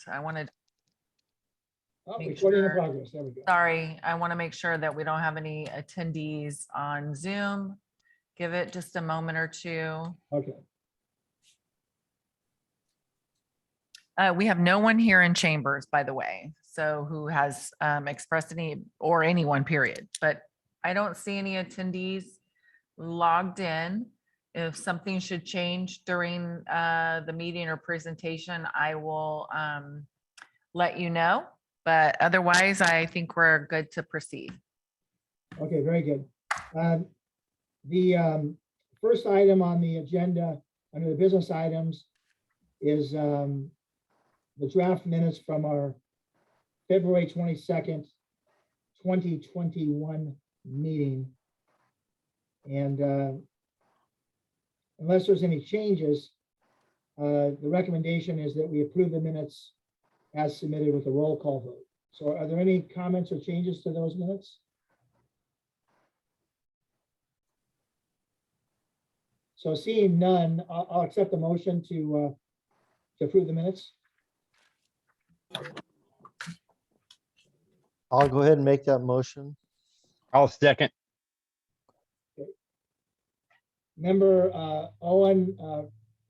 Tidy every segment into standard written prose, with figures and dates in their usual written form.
I wanted, Recording in progress. There we go. sorry, I want to make sure that we don't have any attendees on Zoom. Give it just a moment or two. Okay. We have no one here in chambers, by the way, so who has expressed any, or anyone, period. But I don't see any attendees logged in. If something should change during the meeting or presentation, I will let you know. But otherwise, I think we're good to proceed. Okay, very good. The first item on the agenda under the business items is the draft minutes from our February 22nd, 2021 meeting. And unless there's any changes, the recommendation is that we approve the minutes as submitted with a roll call vote. So are there any comments or changes to those minutes? So seeing none, I'll accept the motion to approve the minutes. I'll go ahead and make that motion. I'll second. Member Owen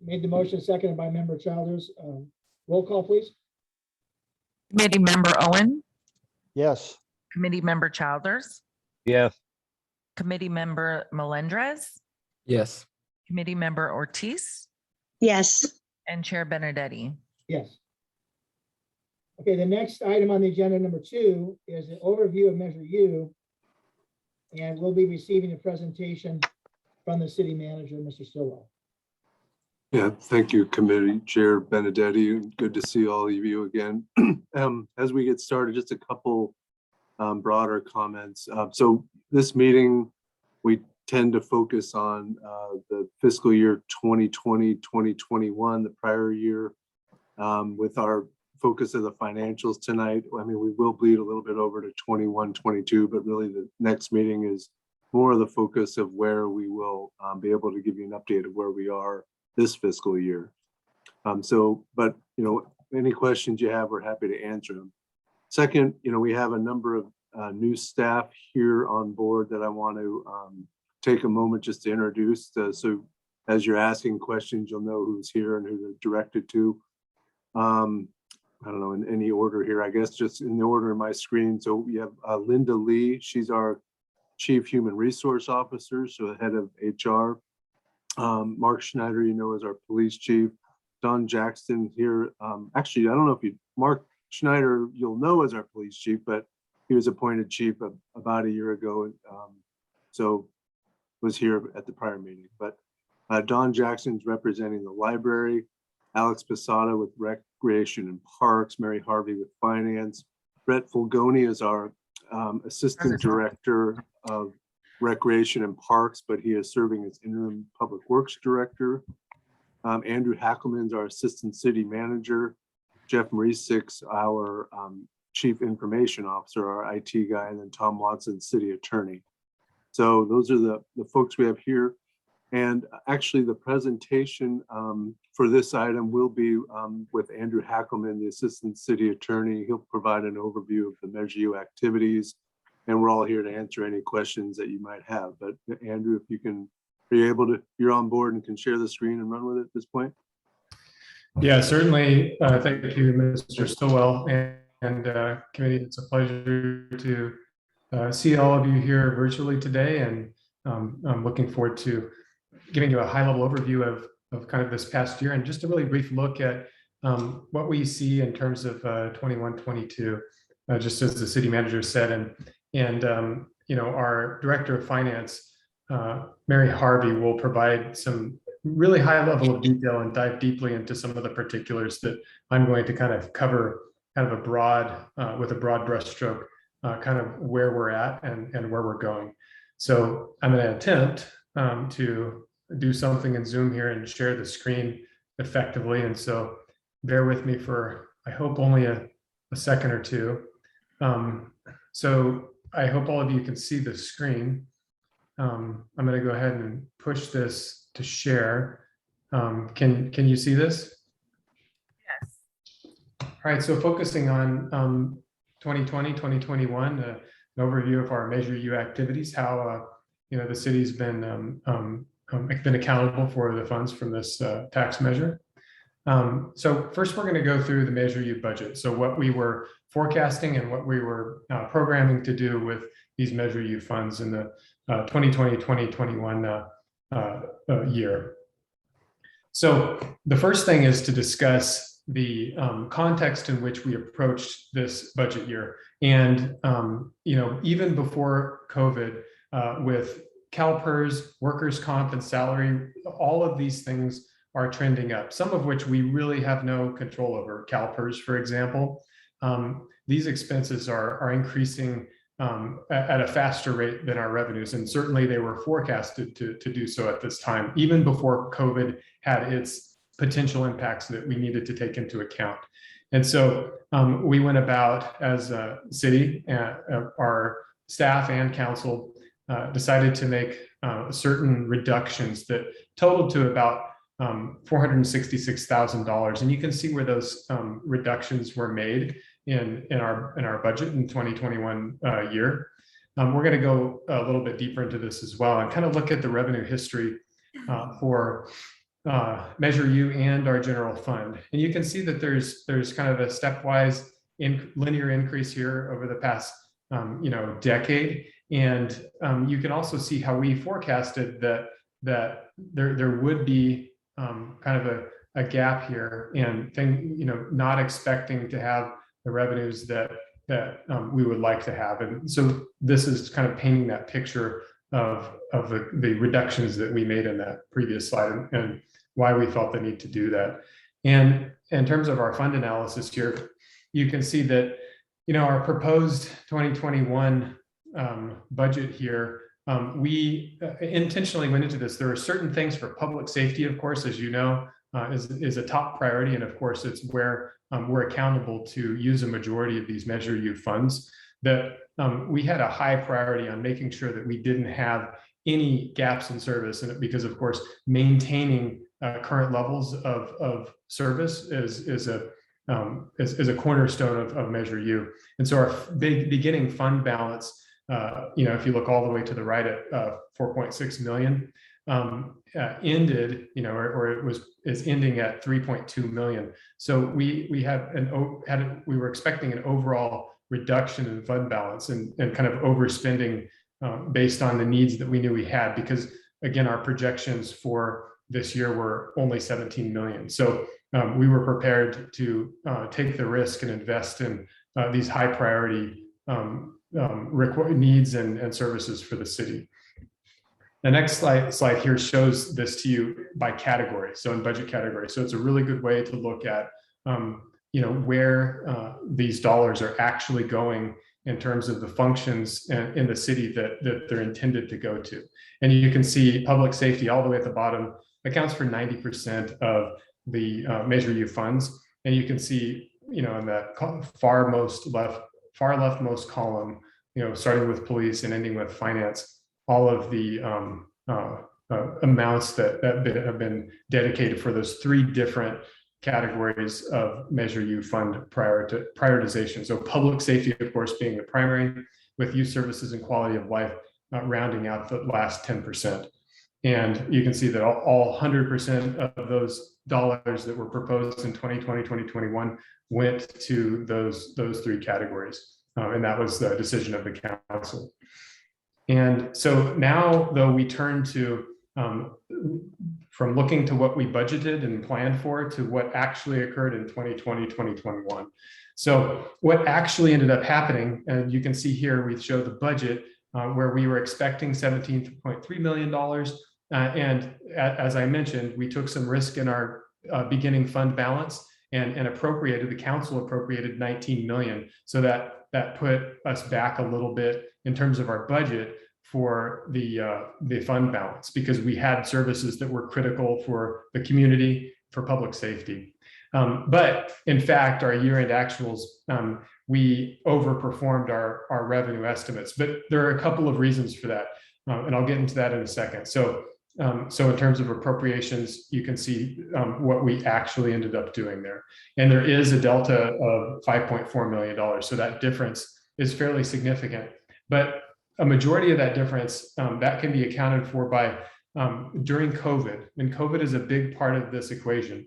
made the motion, seconded by Member Childers. Roll call, please. Committee member Owen, Yes. committee member Childers, Yes. committee member Melendrez, Yes. committee member Ortiz, Yes. and Chair Benedetti. Yes. Okay, the next item on the agenda, number 2, is an overview of Measure U. And we'll be receiving a presentation from the city manager, Mr. Stillwell. Yeah, thank you, Committee Chair Benedetti. Good to see all of you again. As we get started, just a couple broader comments. So this meeting, we tend to focus on the fiscal year 2020, 2021, the prior year, with our focus of the financials tonight. I mean, we will bleed a little bit over to 21, 22, but really the next meeting is more of the focus of where we will be able to give you an update of where we are this fiscal year. But any questions you have, we're happy to answer them. Second, we have a number of new staff here on board that I want to take a moment just to introduce. So as you're asking questions, you'll know who's here and who they're directed to. I don't know in any order here, I guess just in the order of my screen. So we have Linda Lee. She's our Chief Human Resource Officer, so head of HR. Mark Schneider, as our police chief. Don Jackson here. Actually, I don't know if Mark Schneider, you'll know as our police chief, but he was appointed chief about a year ago. So was here at the prior meeting. But Don Jackson's representing the library. Alex Posada with Recreation and Parks. Mary Harvey with Finance. Brett Fulgoni is our Assistant Director of Recreation and Parks, but he is serving as interim Public Works Director. Andrew Hackelman's our Assistant City Manager. Jeff Marisix, our Chief Information Officer, our IT guy, and then Tom Watson, City Attorney. So those are the folks we have here. And actually the presentation for this item will be with Andrew Hackelman, the Assistant City Attorney. He'll provide an overview of the Measure U activities, and we're all here to answer any questions that you might have. But Andrew, if you're on board and can share the screen and run with it at this point. Yeah, certainly. Thank you, Mr. Stillwell and committee. It's a pleasure to see all of you here virtually today, and I'm looking forward to giving you a high-level overview of kind of this past year and just a really brief look at what we see in terms of 21-22, just as the city manager said, and our director of finance, Mary Harvey, will provide some really high level of detail and dive deeply into some of the particulars that I'm going to kind of cover kind of with a broad brush stroke, kind of where we're at and where we're going. So I'm going to attempt to do something in Zoom here and share the screen effectively. And so bear with me for, I hope, only a second or two. So I hope all of you can see the screen. I'm going to go ahead and push this to share. Can you see this? Yes. All right, so focusing on 2020, 2021, an overview of our Measure U activities, how the city's been accountable for the funds from this tax measure. So first, we're going to go through the Measure U budget. So what we were forecasting and what we were programming to do with these Measure U funds in the 2020-2021 year. So the first thing is to discuss the context in which we approached this budget year. And, even before COVID, with CalPERS, workers' comp, and salary, all of these things are trending up, some of which we really have no control over. CalPERS, for example, these expenses are increasing at a faster rate than our revenues. And certainly they were forecasted to do so at this time, even before COVID had its potential impacts that we needed to take into account. And so we went about, as a city, our staff and council decided to make certain reductions that totaled to about $466,000. And you can see where those reductions were made in our budget in 2021 year. We're going to go a little bit deeper into this as well and kind of look at the revenue history for Measure U and our general fund. And you can see that there's kind of a stepwise linear increase here over the past decade. And you can also see how we forecasted that there would be kind of a gap here, and not expecting to have the revenues that we would like to have. And so this is kind of painting that picture of the reductions that we made in that previous slide and why we felt the need to do that. And in terms of our fund analysis here, you can see that our proposed 2021 budget here, we intentionally went into this. There are certain things for public safety, of course, as you know, is a top priority. And of course, it's where we're accountable to use a majority of these Measure U funds. That we had a high priority on making sure that we didn't have any gaps in service. And because, of course, maintaining current levels of service is a cornerstone of Measure U. And so our beginning fund balance, if you look all the way to the right at 4.6 million, ended, is ending at 3.2 million. So we were expecting an overall reduction in fund balance and kind of overspending based on the needs that we knew we had, because again, our projections for this year were only 17 million. So we were prepared to take the risk and invest in these high priority needs and services for the city. The next slide here shows this to you by category, so in budget category. So it's a really good way to look at where these dollars are actually going in terms of the functions in the city that they're intended to go to. And you can see public safety all the way at the bottom accounts for 90% of the Measure U funds. And you can see, in that far leftmost column, starting with police and ending with finance, all of the amounts that have been dedicated for those three different categories of Measure U fund prioritization. So public safety, of course, being the primary, with youth services and quality of life rounding out the last 10%. And you can see that all 100% of those dollars that were proposed in 2020, 2021 went to those three categories. And that was the decision of the council. And so now, though, we turn to from looking to what we budgeted and planned for to what actually occurred in 2020, 2021. So what actually ended up happening, and you can see here, we show the budget where we were expecting $17.3 million. And as I mentioned, we took some risk in our beginning fund balance and the council appropriated 19 million. So that put us back a little bit in terms of our budget for the fund balance, because we had services that were critical for the community, for public safety. But in fact, our year-end actuals, we overperformed our revenue estimates. But there are a couple of reasons for that, and I'll get into that in a second. So So in terms of appropriations, you can see what we actually ended up doing there. And there is a delta of $5.4 million. So that difference is fairly significant. But a majority of that difference that can be accounted for by during COVID. And COVID is a big part of this equation.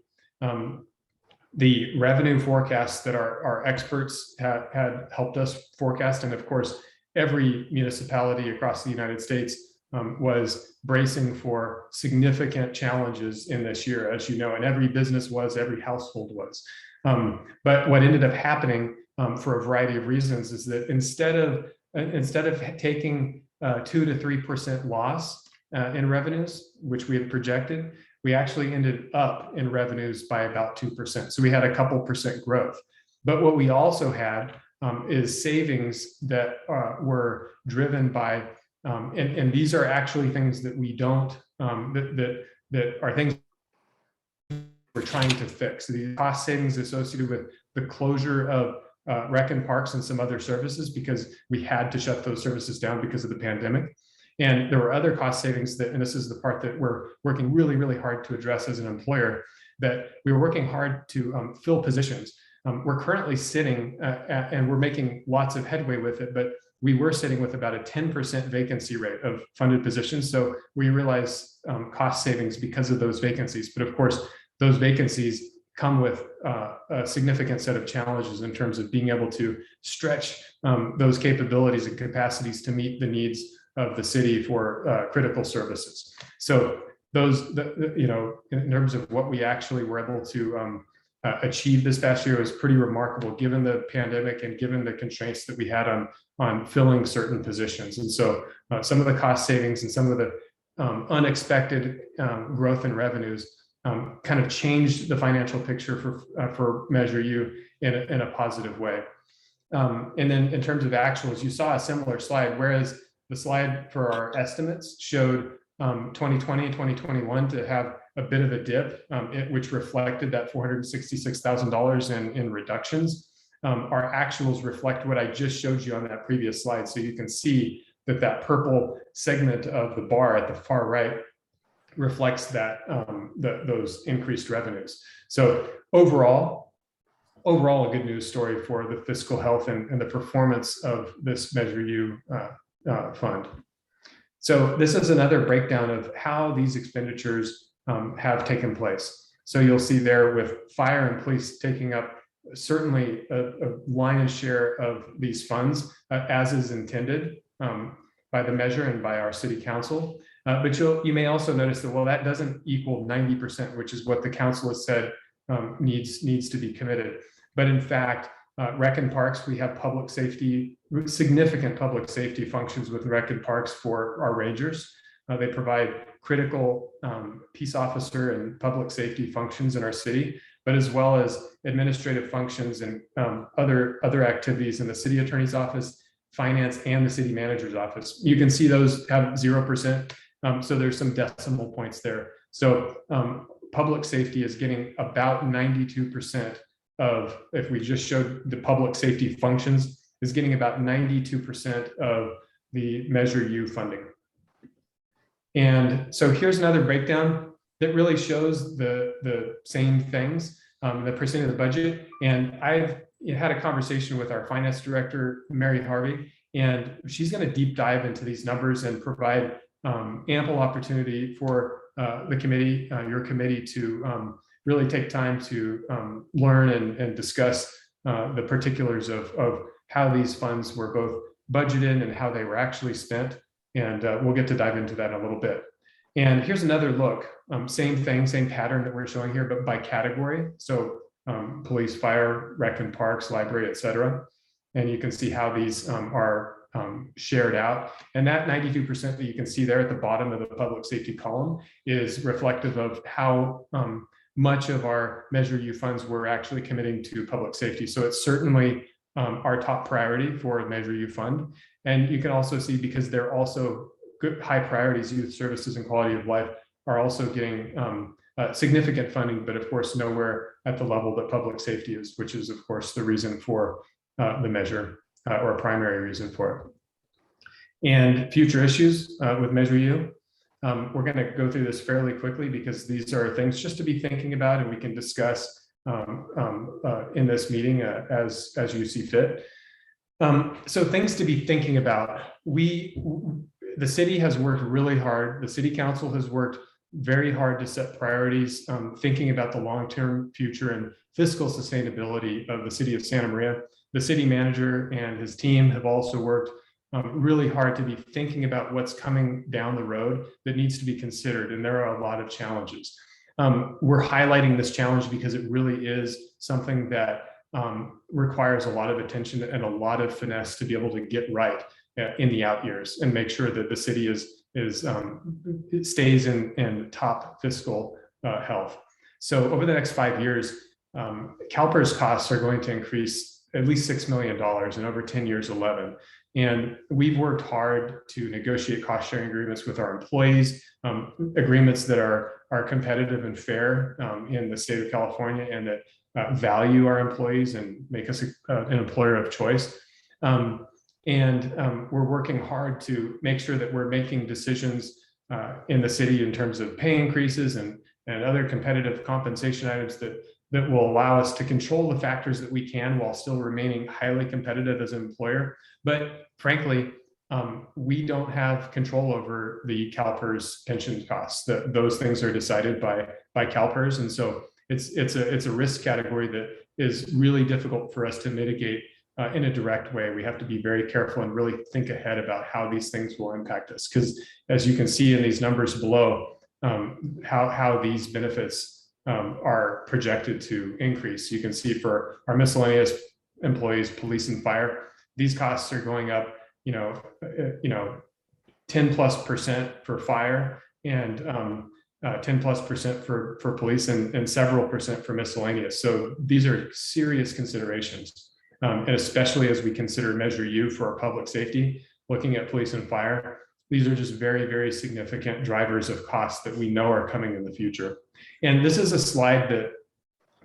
The revenue forecasts that our experts had helped us forecast, and of course, every municipality across the United States was bracing for significant challenges in this year, as you know, and every business was, every household was. But what ended up happening for a variety of reasons is that instead of taking 2 to 3% loss in revenues, which we had projected, we actually ended up in revenues by about 2%. So we had a couple percent growth. But what we also had is savings that were driven by, and these are actually things that we don't, that are things we're trying to fix. The cost savings associated with the closure of rec and parks and some other services, because we had to shut those services down because of the pandemic. And there were other cost savings that, and this is the part that we're working really, really hard to address as an employer, that we were working hard to fill positions. We're currently sitting and we're making lots of headway with it, but we were sitting with about a 10% vacancy rate of funded positions. So we realized cost savings because of those vacancies. But of course, those vacancies come with a significant set of challenges in terms of being able to stretch those capabilities and capacities to meet the needs of the city for critical services. So those, you know, in terms of what we actually were able to achieve this past year was pretty remarkable, given the pandemic and given the constraints that we had on filling certain positions. And so some of the cost savings and some of the unexpected growth in revenues kind of changed the financial picture for Measure U in a positive way. And then in terms of actuals, you saw a similar slide, whereas the slide for our estimates showed 2020 and 2021 to have a bit of a dip, which reflected that $466,000 in reductions. Our actuals reflect what I just showed you on that previous slide. So you can see that purple segment of the bar at the far right reflects that those increased revenues. So overall, a good news story for the fiscal health and the performance of this Measure U fund. So this is another breakdown of how these expenditures have taken place. So you'll see there with fire and police taking up certainly a lion's share of these funds, as is intended by the measure and by our city council. But you may also notice that, well, that doesn't equal 90%, which is what the council has said needs to be committed. But in fact, rec and parks, we have public safety, significant public safety functions with rec and parks for our rangers. They provide critical peace officer and public safety functions in our city, but as well as administrative functions and other activities in the city attorney's office, finance, and the city manager's office. You can see those have 0%. So there's some decimal points there. So public safety is getting about 92% of, if we just showed the public safety functions, is getting about 92% of the Measure U funding. And so here's another breakdown that really shows the same things, the percent of the budget. And I've had a conversation with our finance director, Mary Harvey, and she's going to deep dive into these numbers and provide ample opportunity for the committee, your committee, to really take time to learn and discuss the particulars of how these funds were both budgeted and how they were actually spent. And we'll get to dive into that in a little bit. And here's another look, same thing, same pattern that we're showing here, but by category. So police, fire, rec and parks, library, et cetera. And you can see how these are shared out. And that 92% that you can see there at the bottom of the public safety column is reflective of how much of our Measure U funds we're actually committing to public safety. So it's certainly our top priority for Measure U fund. And you can also see, because they're also good high priorities, youth services and quality of life are also getting significant funding, but of course nowhere at the level that public safety is, which is of course the reason for the measure, or a primary reason for it. And future issues with Measure U. We're going to go through this fairly quickly because these are things just to be thinking about, and we can discuss in this meeting as you see fit. So things to be thinking about. The city has worked really hard. The city council has worked very hard to set priorities, thinking about the long-term future and fiscal sustainability of the city of Santa Maria. The city manager and his team have also worked really hard to be thinking about what's coming down the road that needs to be considered. And there are a lot of challenges. We're highlighting this challenge because it really is something that requires a lot of attention and a lot of finesse to be able to get right in the out years and make sure that the city it stays in top fiscal health. So over the next 5 years, CalPERS costs are going to increase at least $6 million, and over 10 years, 11. And we've worked hard to negotiate cost sharing agreements with our employees, agreements that are competitive and fair in the state of California, and that value our employees and make us an employer of choice. We're working hard to make sure that we're making decisions in the city in terms of pay increases and other competitive compensation items that will allow us to control the factors that we can while still remaining highly competitive as an employer. But frankly, we don't have control over the CalPERS pension costs. Those things are decided by CalPERS, and so it's a risk category that is really difficult for us to mitigate in a direct way. We have to be very careful and really think ahead about how these things will impact us, because as you can see in these numbers below, how these benefits are projected to increase. You can see for our miscellaneous employees, police and fire, these costs are going up, 10+% for fire, and 10+% for police, and several percent for miscellaneous. So these are serious considerations. And especially as we consider Measure U for our public safety, looking at police and fire, these are just very, very significant drivers of costs that we know are coming in the future. And this is a slide that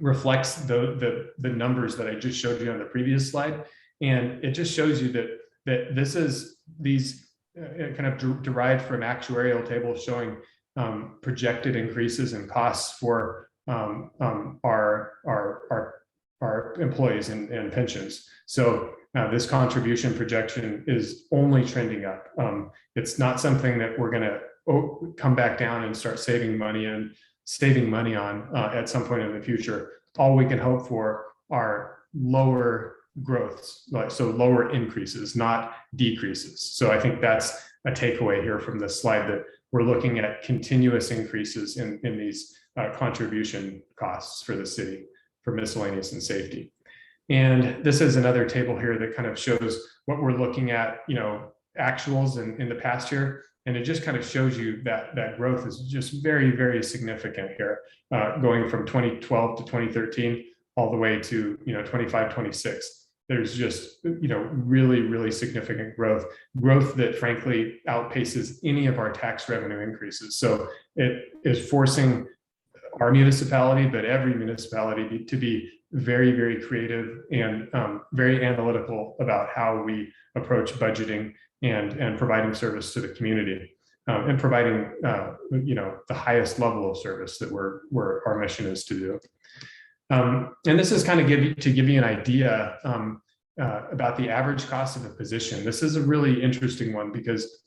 reflects the numbers that I just showed you on the previous slide. And it just shows you that these kind of derived from actuarial tables showing projected increases in costs for our employees and pensions. So this contribution projection is only trending up. It's not something that we're going to come back down and start saving money on at some point in the future. All we can hope for are lower growths, so lower increases, not decreases. So I think that's a takeaway here from this slide, that we're looking at continuous increases in these contribution costs for the city for miscellaneous and safety. And this is another table here that kind of shows what we're looking at, actuals in the past year. And it just kind of shows you that growth is just very, very significant here, going from 2012 to 2013 all the way to 25, 26. There's just really, really significant growth that frankly outpaces any of our tax revenue increases. So it is forcing our municipality, but every municipality, to be very, very creative and very analytical about how we approach budgeting and providing service to the community, and providing the highest level of service that our mission is to do. And this is kind of to give you an idea about the average cost of a position. This is a really interesting one because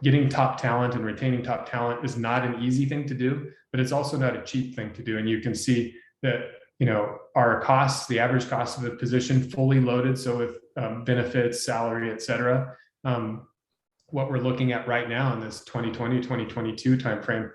getting top talent and retaining top talent is not an easy thing to do, but it's also not a cheap thing to do. And you can see that our costs, the average cost of a position fully loaded, so with benefits, salary, et cetera, what we're looking at right now in this 2020, 2022 timeframe,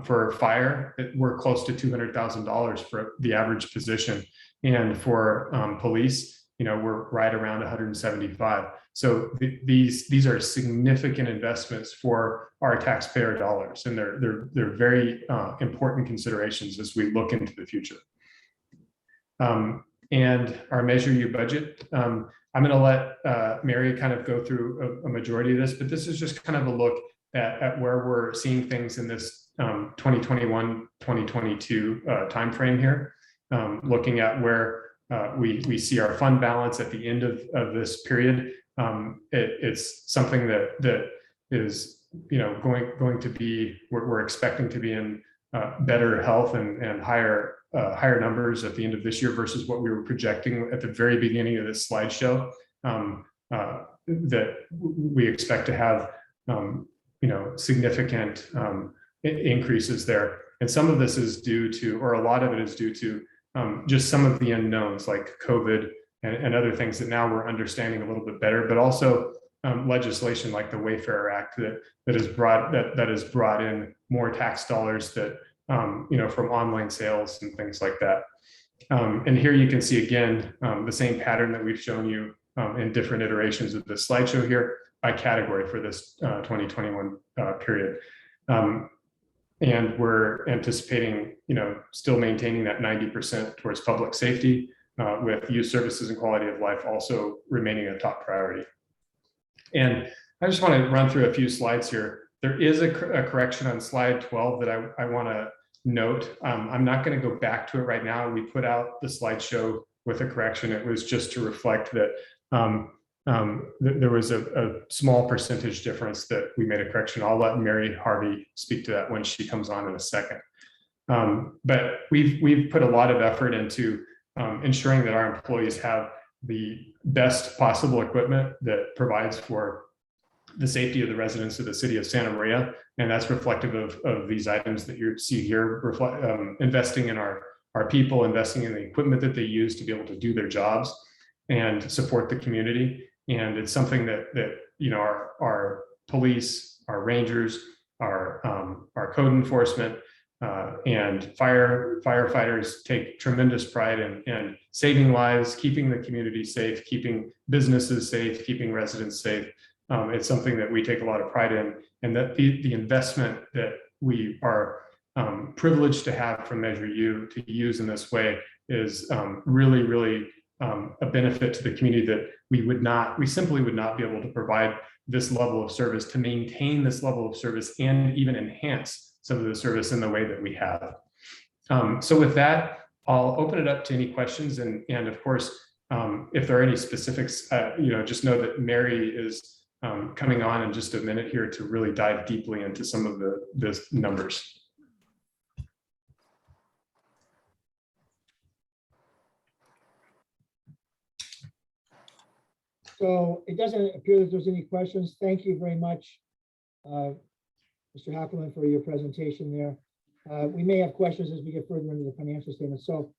for fire, we're close to $200,000 for the average position. And for police, we're right around 175. So these are significant investments for our taxpayer dollars, and they're very important considerations as we look into the future. And our Measure U budget, I'm going to let Mary kind of go through a majority of this, but this is just kind of a look at where we're seeing things in this 2021-2022 timeframe here, looking at where we see our fund balance at the end of this period. It's something that is going to be, we're expecting to be in better health and higher numbers at the end of this year versus what we were projecting at the very beginning of this slideshow. That we expect to have significant increases there. And some of this is due to, or a lot of it is due to just some of the unknowns like COVID and other things that now we're understanding a little bit better, but also legislation like the Wayfarer Act that has brought in more tax dollars that from online sales and things like that. And here you can see again the same pattern that we've shown you in different iterations of this slideshow here by category for this 2021 period. And we're anticipating, still maintaining that 90% towards public safety, with youth services and quality of life also remaining a top priority. And I just want to run through a few slides here. There is a correction on slide 12 that I want to note. I'm not going to go back to it right now. We put out the slideshow with a correction. It was just to reflect that there was a small percentage difference that we made a correction. I'll let Mary Harvey speak to that when she comes on in a second. But we've put a lot of effort into ensuring that our employees have the best possible equipment that provides for the safety of the residents of the city of Santa Maria. And that's reflective of these items that you see here, investing in our people, investing in the equipment that they use to be able to do their jobs and support the community. And it's something that our police, our rangers, our code enforcement, and firefighters take tremendous pride in saving lives, keeping the community safe, keeping businesses safe, keeping residents safe. It's something that we take a lot of pride in, and that the investment that we are privileged to have from Measure U to use in this way is really, really a benefit to the community that we simply would not be able to provide this level of service, to maintain this level of service and even enhance some of the service in the way that we have. So with that, I'll open it up to any questions. And of course, if there are any specifics, just know that Mary is coming on in just a minute here to really dive deeply into some of the numbers. So it doesn't appear that there's any questions. Thank you very much, Mr. Hackelman, for your presentation there. We may have questions as we get further into the financial statement. So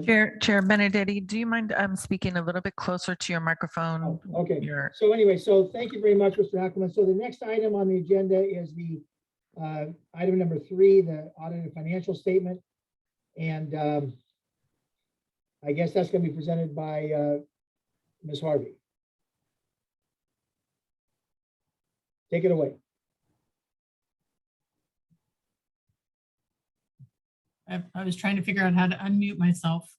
Chair Benedetti, do you mind speaking a little bit closer to your microphone? okay. So anyway, so thank you very much, Mr. Hackelman. So the next item on the agenda is the item number 3, the audited financial statement. And I guess that's going to be presented by Ms. Harvey. Take it away. I was trying to figure out how to unmute myself,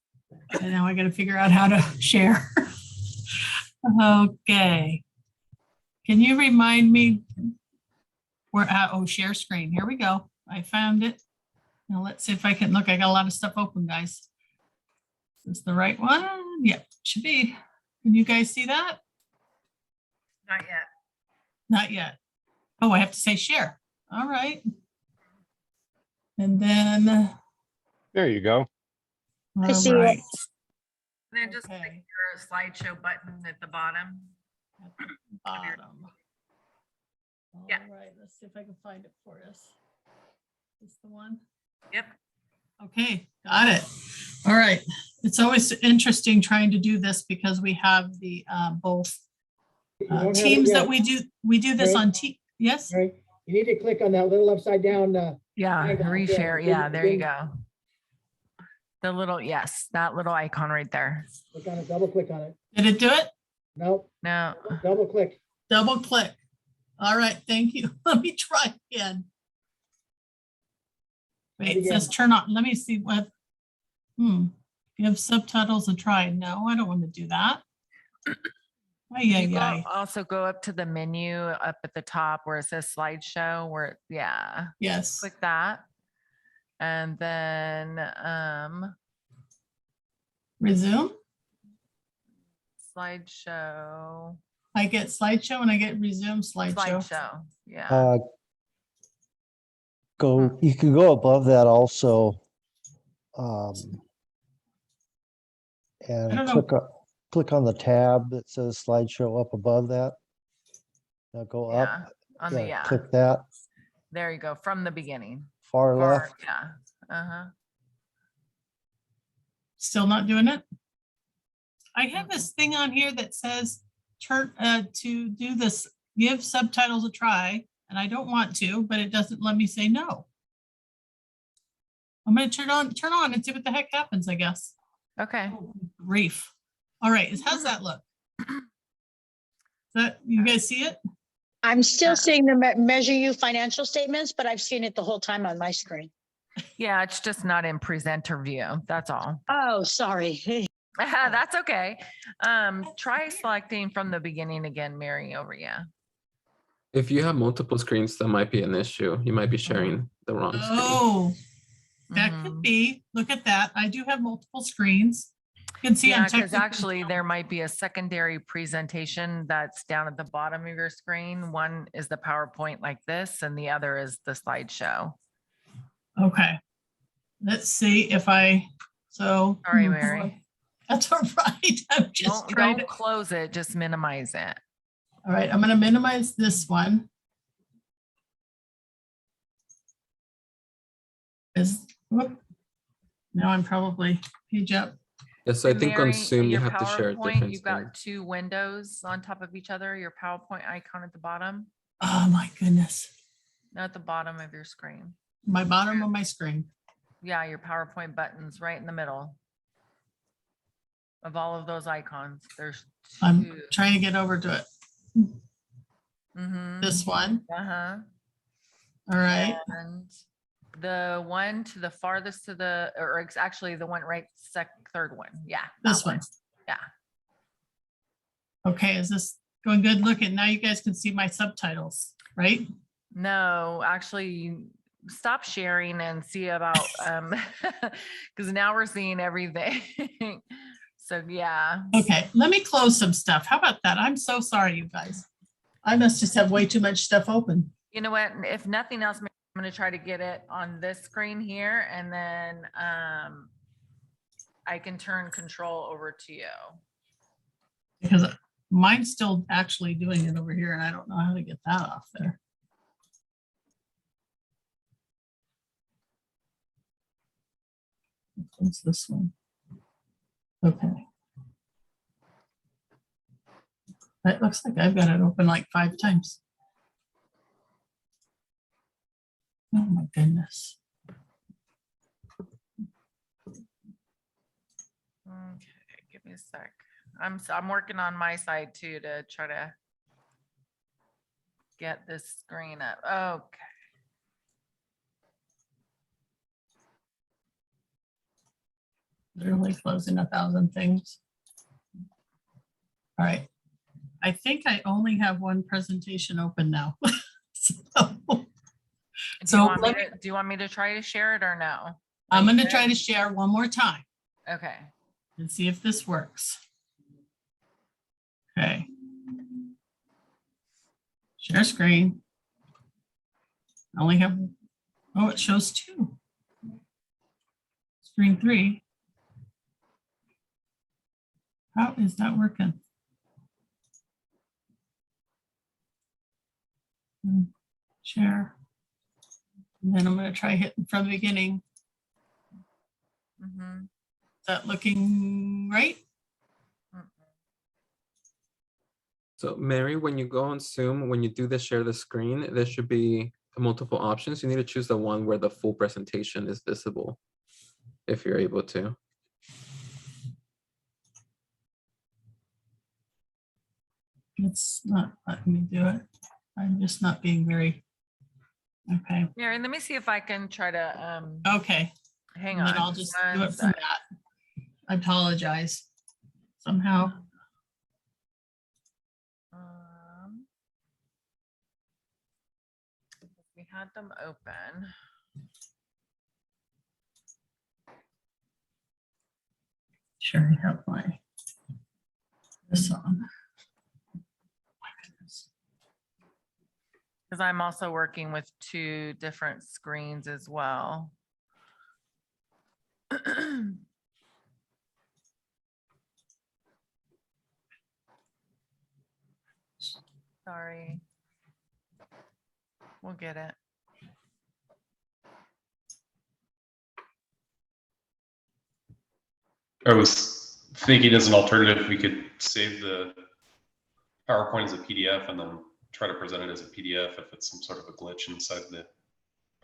and now I got to figure out how to share. Okay. Can you remind me where, oh, share screen. Here we go. I found it. Now let's see if I can look. I got a lot of stuff open, guys. Is this the right one? Yep, should be. Can you guys see that? Not yet. Not yet. Oh, I have to say share. All right. And then. There you go. All see it. right. And then just click Okay. your slideshow button at the bottom. At the bottom. Yeah. All right, let's see if I can find it for us. Is this the one? Yep. Okay, got it. All right. It's always interesting trying to do this because we have the both You don't have it teams yet. that we do this Right. on yes. Right. You need to click on that little upside down. Yeah, Icon there. reshare. Yeah, there you Then go. The little, yes, that little icon right there. Click on it, double click on it. Did it do it? No, No, double click. Double click. All right, thank you. Let me try again. Wait, it says turn on. Let me see what. Give subtitles a try. No, I don't want to do that. you go, also go up to the menu up at the top where it says slideshow, where, yeah, Yes. click that. And then Resume. slideshow. I get slideshow and I get resume slideshow. Slideshow, yeah. You can go above that also. I And don't know. click on the tab that says slideshow up above that. Now go Yeah, up. on the, Yeah, yeah, click that. there you go, from the beginning. Far Far, left. yeah, uh-huh. Still not doing it? I have this thing on here that says turn to do this, give subtitles a try, and I don't want to, but it doesn't let me say no. I'm gonna turn on and see what the heck happens, I guess. Okay. Grief. All right, how's that look? That, you guys see it? I'm still Uh, seeing the Measure U financial statements, but I've seen it the whole time on my screen. Yeah, it's just not in presenter view, that's all. Oh, sorry. That's okay. Try selecting from the beginning again, Mary, over, yeah. If you have multiple screens, that might be an issue. You might be sharing the wrong screen. Oh, that Mhm. could be. Look at that. I do have multiple screens. You can see Yeah, I'm because technically. actually there might be a secondary presentation that's down at the bottom of your screen. One is the PowerPoint like this, and the other is the slideshow. Okay. Let's see if so. Sorry, Mary. That's all right. I'm just trying to. Don't close it, just minimize it. All right, I'm gonna minimize this one. Whoop. Now I'm probably page up. Yes, I And think on Mary, Zoom you your have to share a PowerPoint, different you've screen. got two windows on top of each other, your PowerPoint icon at the bottom, Oh my goodness. not at the bottom of your screen. My bottom of my screen. Yeah, your PowerPoint buttons right in the middle of all of those icons. There's I'm two. trying to get over to it. Mhm. This one. Uh-huh. All right. And the one to the farthest to the, or it's actually the one right third one. Yeah. This that one. Yeah. Okay, is this going good? Look at now you guys can see my subtitles, right? No, actually stop sharing and see about, because now we're seeing everything. So yeah. Okay, let me close some stuff. How about that? I'm so sorry, you guys. I must just have way too much stuff open. You know what? If nothing else, I'm going to try to get it on this screen here, and then I can turn control over to you. Because mine's still actually doing it over here and I don't know how to get that off there. What's this one? Okay. It looks like I've got it open like 5 times. Oh my goodness. Okay, give me a sec. I'm working on my side too to try to get this screen up. Okay. Literally closing 1,000 things. All right. I think I only have one presentation open now. Do you want me to try to share it or no? I'm Are you going to try good? to share one more time Okay. and see if this works. Okay. Share screen. I only have, oh, it shows 2. Screen 3. How is that working? Share. And then I'm going to try hitting from the beginning. Mhm. Is that looking right? So Mary, when you go on Zoom, when you do the share the screen, there should be multiple options. You need to choose the one where the full presentation is visible, if you're able to. It's not letting me do it. I'm just not being very, okay. Mary, let me see if I can try to Okay. hang And on. then I'll just do one it from sec. that. I apologize. Somehow. We had them open. Sure, I have my this on. because I'm also working with 2 different screens as well. Sorry. We'll get it. I was thinking as an alternative, we could save the PowerPoint as a PDF and then try to present it as a PDF if it's some sort of a glitch inside the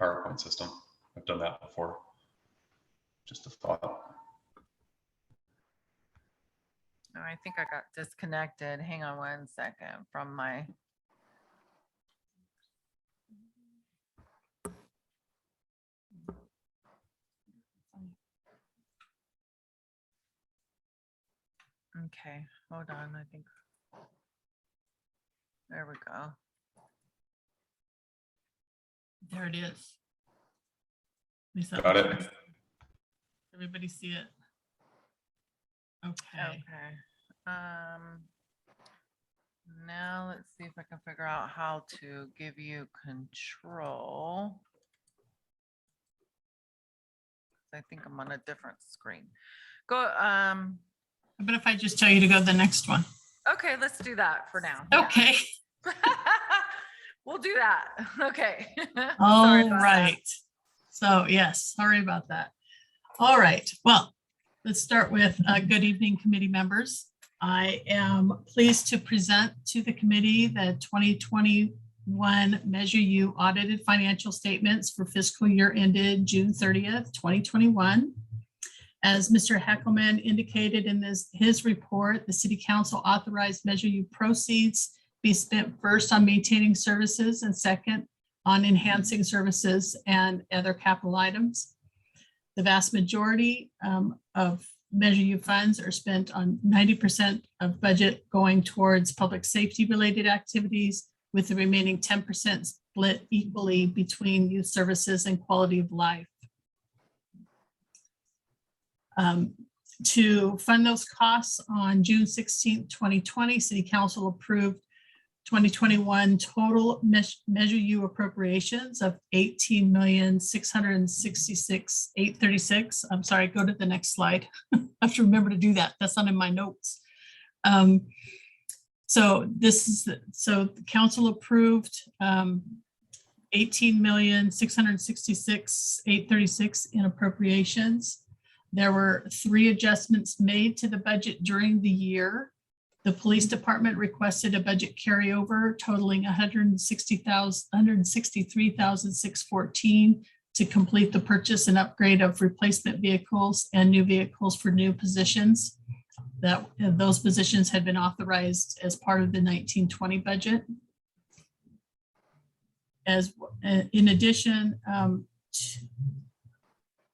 PowerPoint system. I've done that before. Just a thought. Oh, I think I got disconnected. Hang on one second from my. Okay, hold on. I think. There we go. There it is. Lisa, Got it. everybody see it? Okay. Okay. Now let's see if I can figure out how to give you control. I think I'm on a different screen. Go, But if I just tell you to go to the next one. okay, let's do that for now. Yeah. Okay. We'll do that. Okay. Sorry All about that. right. So yes, sorry about that. All right. Well, let's start with good evening, committee members. I am pleased to present to the committee the 2021 Measure U audited financial statements for fiscal year ended June 30th, 2021. As Mr. Heckelman indicated in his report, the City Council authorized Measure U proceeds be spent first on maintaining services and second on enhancing services and other capital items. The vast majority of Measure U funds are spent on 90% of budget going towards public safety related activities, with the remaining 10% split equally between youth services and quality of life. To fund those costs, on June 16th, 2020, City Council approved 2021 total Measure U appropriations of $18,666,836. I'm sorry, go to the next slide. I have to remember to do that. That's not in my notes. So the council approved $18,666,836 in appropriations. There were 3 adjustments made to the budget during the year. The police department requested a budget carryover totaling $163,614 to complete the purchase and upgrade of replacement vehicles and new vehicles for new positions. Those positions had been authorized as part of the 1920 budget. In addition,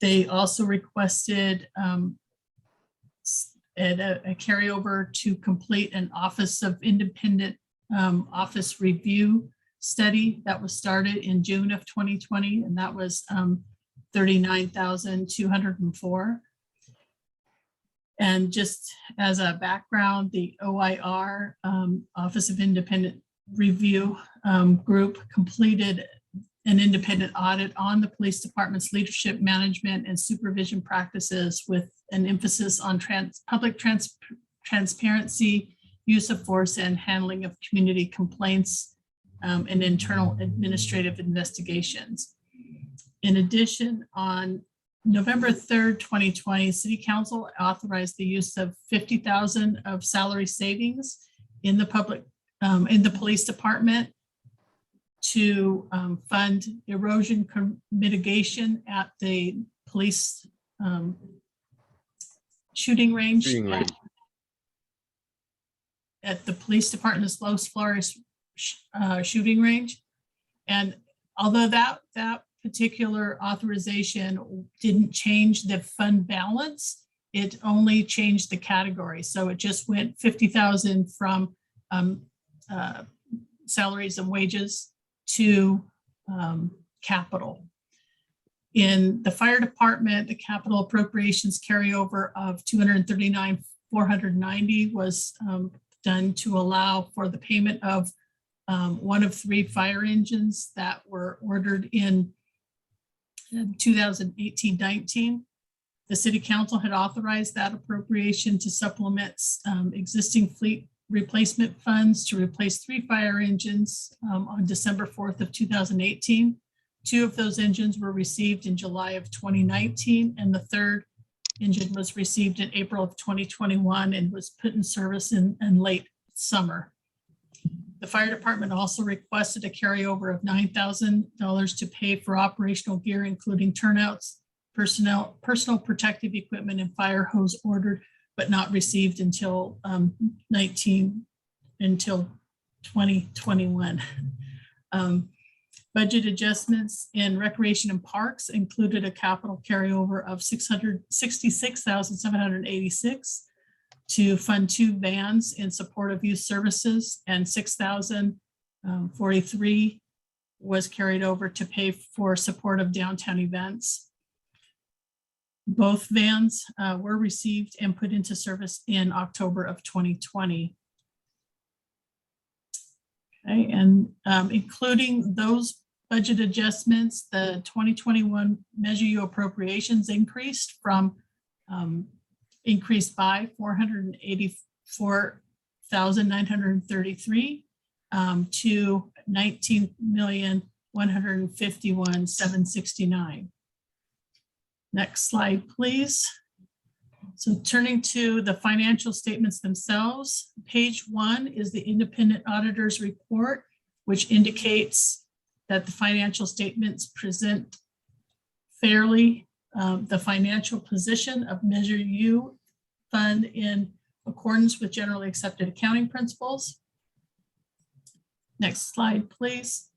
they also requested a carryover to complete an Office of Independent Office Review study that was started in June of 2020, and that was $39,204. And just as a background, the OIR, Office of Independent Review group, completed an independent audit on the police department's leadership, management, and supervision practices, with an emphasis on public transparency, use of force, and handling of community complaints and internal administrative investigations. In addition, on November 3rd, 2020, City Council authorized the use of $50,000 of salary savings in the police department to fund erosion mitigation at the police shooting range. At the police department's Los Flores shooting range. And although that particular authorization didn't change the fund balance, it only changed the category. So it just went 50,000 from salaries and wages to capital. In the fire department, the capital appropriations carryover of $239,490 was done to allow for the payment of one of 3 fire engines that were ordered in 2018-19. The city council had authorized that appropriation to supplement existing fleet replacement funds to replace 3 fire engines on December 4th of 2018. 2 of those engines were received in July of 2019, and the 3rd engine was received in April of 2021 and was put in service in late summer. The fire department also requested a carryover of $9,000 to pay for operational gear, including turnouts, personal protective equipment, and fire hose ordered but not received until 2021. Budget adjustments in recreation and parks included a capital carryover of $666,786 to fund 2 vans in support of youth services, and $6,043 was carried over to pay for support of downtown events. Both vans were received and put into service in October of 2020. Okay, and including those budget adjustments, the 2021 Measure U appropriations increased by $484,933 to $19,151,769. Next slide, please. So turning to the financial statements themselves, page 1 is the independent auditor's report, which indicates that the financial statements present fairly the financial position of Measure U fund in accordance with generally accepted accounting principles. Next slide, please.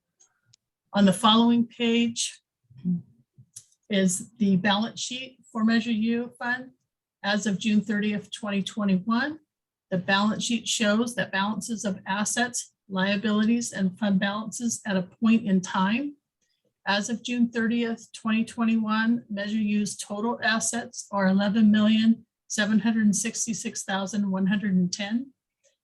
On the following page is the balance sheet for Measure U fund as of June 30th, 2021. The balance sheet shows that balances of assets, liabilities, and fund balances at a point in time. As of June 30th, 2021, Measure U's total assets are $11,766,110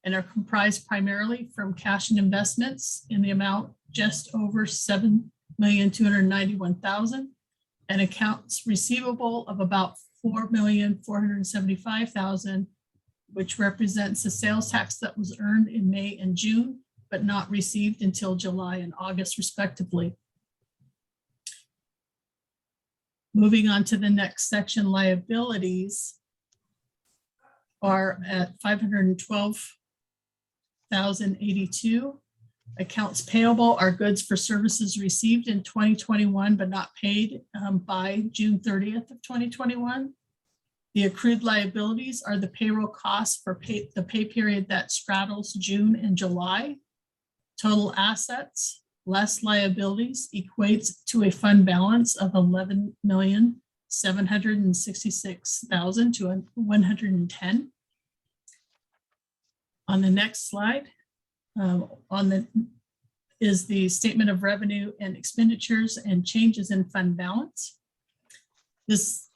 and are comprised primarily from cash and investments in the amount just over $7,291,000 and accounts receivable of about $4,475,000, which represents the sales tax that was earned in May and June, but not received until July and August respectively. Moving on to the next section, liabilities are at $512,082. Accounts payable are goods for services received in 2021 but not paid by June 30th of 2021. The accrued liabilities are the payroll costs for the pay period that straddles June and July. Total assets less liabilities equates to a fund balance of $11,766,110. On the next slide, is the statement of revenue and expenditures and changes in fund balance. This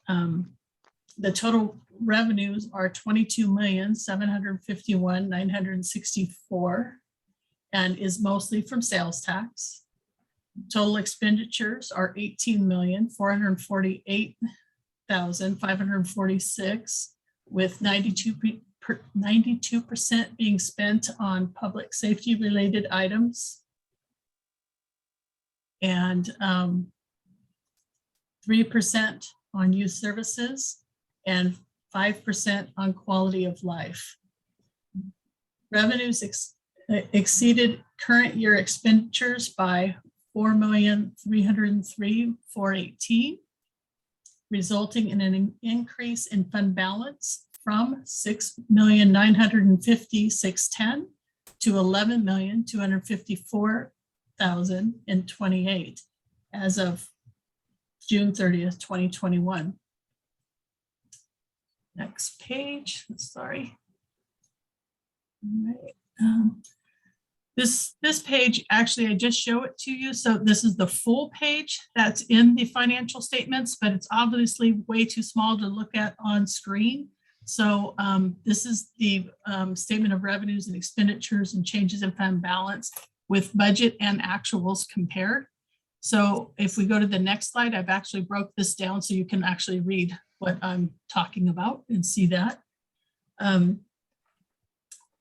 the total revenues are $22,751,964 and is mostly from sales tax. Total expenditures are $18,448,546, with 92% being spent on public safety related items and 3% on youth services and 5% on quality of life. Revenues exceeded current year expenditures by $4,303,418, resulting in an increase in fund balance from $6,950,610 to $11,254,028 as of June 30th, 2021. Next page, sorry. All right. This page, actually, I just show it to you. So this is the full page that's in the financial statements, but it's obviously way too small to look at on screen. So this is the statement of revenues and expenditures and changes in fund balance. with budget and actuals compared. So if we go to the next slide, I've actually broke this down so you can actually read what I'm talking about and see that.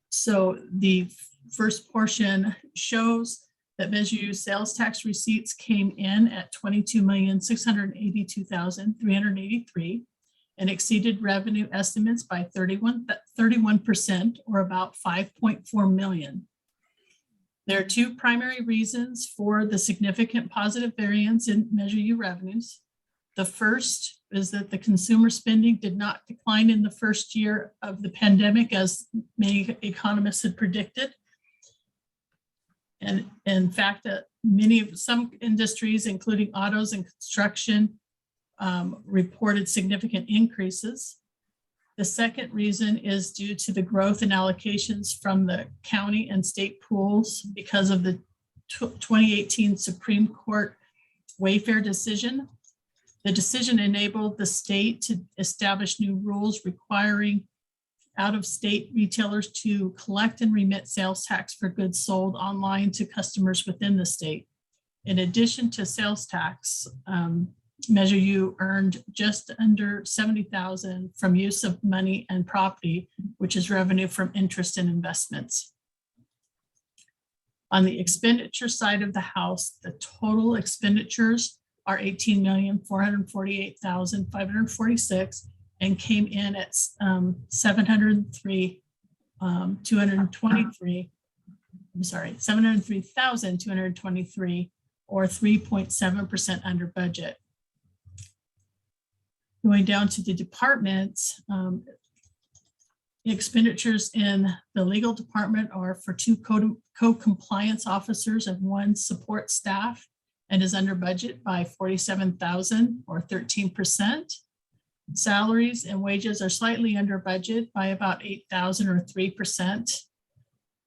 So the first portion shows that Measure U sales tax receipts came in at 22,682,383 and exceeded revenue estimates by 31%, or about 5.4 million. There are two primary reasons for the significant positive variance in Measure U revenues. The first is that the consumer spending did not decline in the first year of the pandemic, as many economists had predicted. And in fact, some industries, including autos and construction, reported significant increases. The second reason is due to the growth in allocations from the county and state pools because of the 2018 Supreme Court Wayfair decision. The decision enabled the state to establish new rules requiring out-of-state retailers to collect and remit sales tax for goods sold online to customers within the state. In addition to sales tax, Measure U earned just under $70,000 from use of money and property, which is revenue from interest and investments. On the expenditure side of the house, the total expenditures are $18,448,546 and came in at $703,223, or 3.7% under budget. Going down to the departments, the expenditures in the legal department are for 2 co-compliance officers and 1 support staff, and is under budget by $47,000, or 13%. Salaries and wages are slightly under budget by about $8,000, or 3%.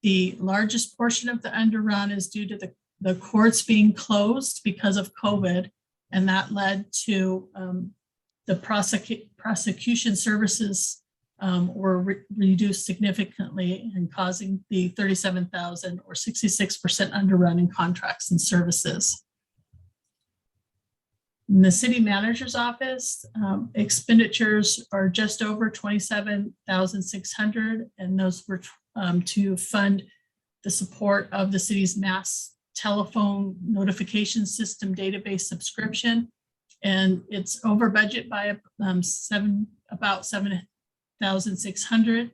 The largest portion of the underrun is due to the courts being closed because of COVID, and that led to the prosecution services were reduced significantly, and causing the $37,000, or 66% underrun in contracts and services. In the city manager's office, expenditures are just over $27,600, and those were to fund the support of the city's mass telephone notification system database subscription. And it's over budget by about $7,600.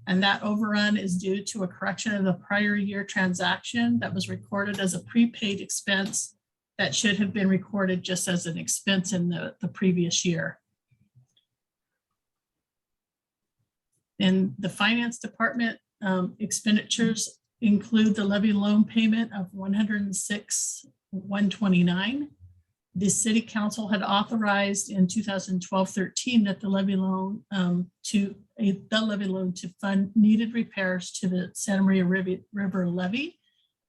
And that overrun is due to a correction of the prior year transaction that was recorded as a prepaid expense that should have been recorded just as an expense in the previous year. In the finance department, expenditures include the levy loan payment of $106,129. The city council had authorized in 2012-13 that the levy loan to fund needed repairs to the Santa Maria River levee,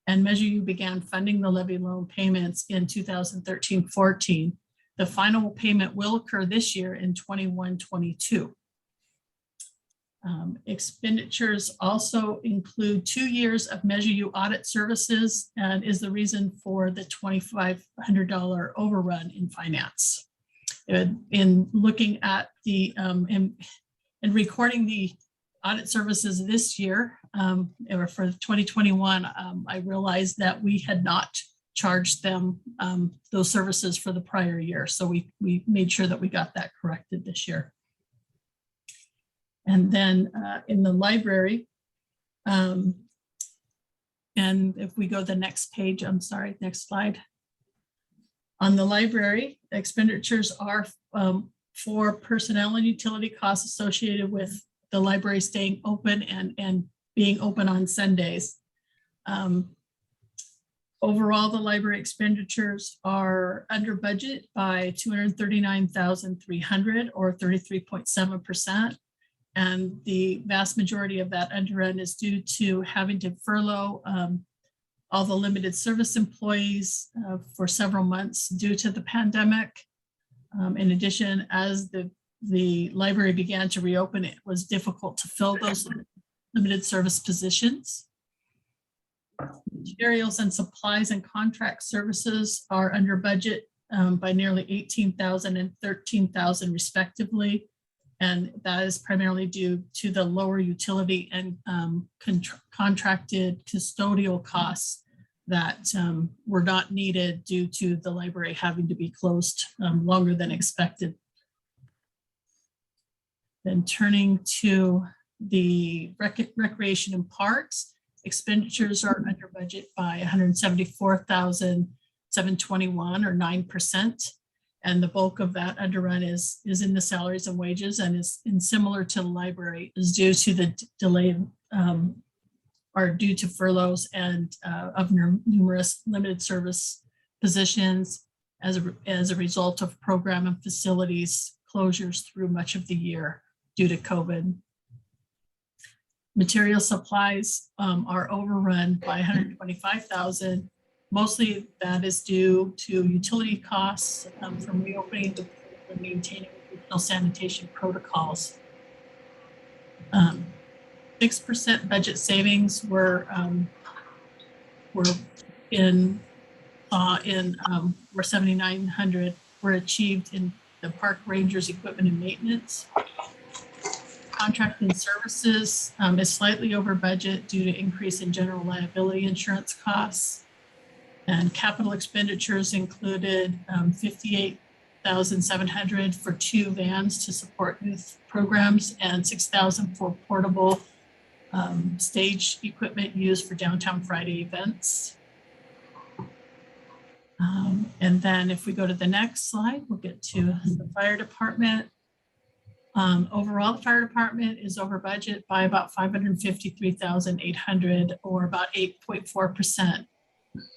and Measure U began funding the levy loan payments in 2013-14. The final payment will occur this year in 21-22. Expenditures also include 2 years of Measure U audit services, and is the reason for the $2,500 overrun in finance. In looking at the and recording the audit services this year, or for 2021, I realized that we had not charged them those services for the prior year. So we made sure that we got that corrected this year. And then in the library, and if we go the next page, I'm sorry, next slide. On the library, expenditures are for personnel and utility costs associated with the library staying open and being open on Sundays. Overall, the library expenditures are under budget by $239,300, or 33.7%. And the vast majority of that underrun is due to having to furlough all the limited service employees for several months due to the pandemic. In addition, as the library began to reopen, it was difficult to fill those limited service positions. Materials and supplies and contract services are under budget by nearly 18,000 and 13,000 respectively. And that is primarily due to the lower utility and contracted custodial costs that were not needed due to the library having to be closed longer than expected. Then turning to the recreation and parks, expenditures are under budget by 174,721 or 9%. And the bulk of that underrun is in the salaries and wages, and is similar to the library, is due to the delay or due to furloughs and of numerous limited service positions as a result of program and facilities closures through much of the year due to COVID. Material supplies are overrun by 125,000. Mostly that is due to utility costs from reopening and maintaining regional sanitation protocols. 6% budget savings were 7,900 were achieved in the park rangers equipment and maintenance. Contracting services is slightly over budget due to increase in general liability insurance costs. And capital expenditures included 58,700 for 2 vans to support youth programs and 6,000 for portable stage equipment used for Downtown Friday events. And then if we go to the next slide, we'll get to the fire department. Overall, the fire department is over budget by about 553,800 or about 8.4%.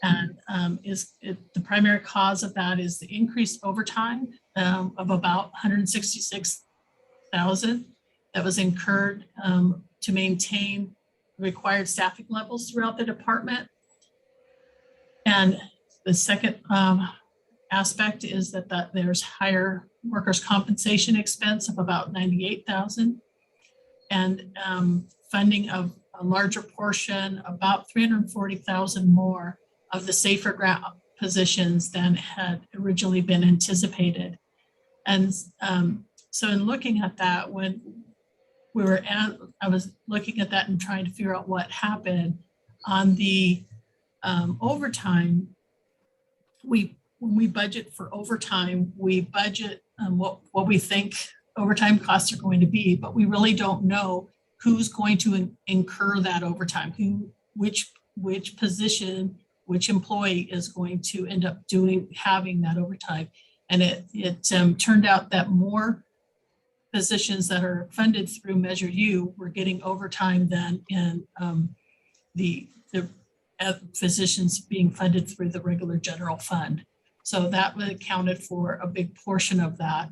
And the primary cause of that is the increased overtime of about 166,000 that was incurred to maintain required staffing levels throughout the department. And the second aspect is that there's higher workers' compensation expense of about 98,000 and funding of a larger portion, about 340,000 more of the safer grant positions than had originally been anticipated. And so in looking at that, when I was looking at that and trying to figure out what happened on the overtime, when we budget for overtime, we budget what we think overtime costs are going to be, but we really don't know who's going to incur that overtime, which position, which employee is going to end up having that overtime. And it turned out that more positions that are funded through Measure U were getting overtime than in the physicians being funded through the regular general fund. So that accounted for a big portion of that.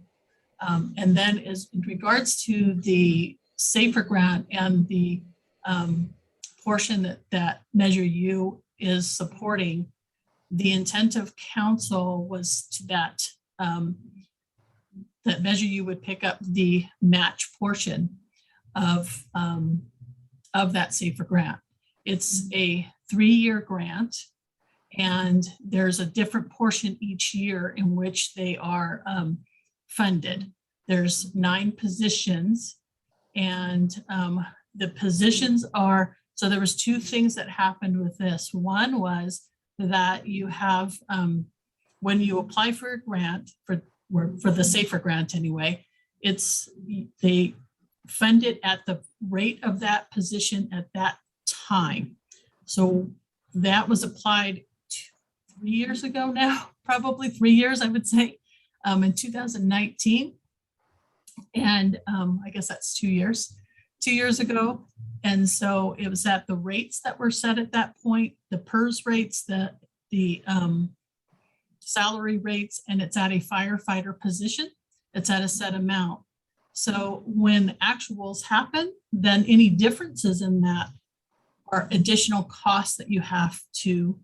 And then in regards to the SAFER grant and the portion that Measure U is supporting, the intent of council was that Measure U would pick up the match portion of that SAFER grant. It's a 3-year grant, and there's a different portion each year in which they are funded. There's 9 positions, and the positions are, so there was 2 things that happened with this. One was that you have, when you apply for a grant, for the SAFER grant anyway, they fund it at the rate of that position at that time. So that was applied 3 years ago now, probably 3 years, I would say, in 2019. And I guess that's 2 years ago. And so it was at the rates that were set at that point, the PERS rates, the salary rates, and it's at a firefighter position. It's at a set amount. So when actuals happen, then any differences in that are additional costs that you have to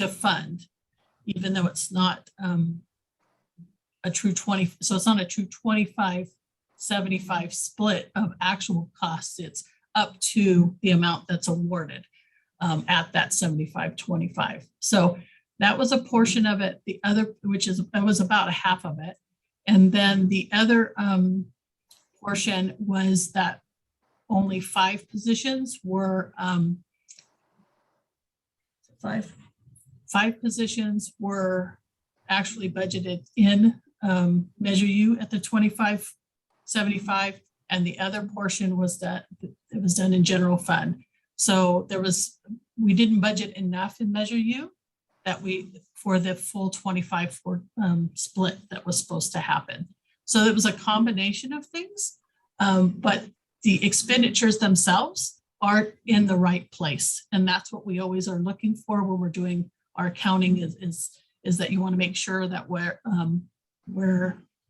fund, even though it's not a true 20. So it's not a true 25-75 split of actual costs. It's up to the amount that's awarded. at that 75-25. So that was a portion of it. The other, that was about a half of it. And then the other portion was that only 5 positions were five positions were actually budgeted in Measure U at the 25-75, and the other portion was that it was done in general fund. So we didn't budget enough in Measure U that for the full 25 split that was supposed to happen. So it was a combination of things, but the expenditures themselves aren't in the right place. And that's what we always are looking for when we're doing our accounting is that you want to make sure that where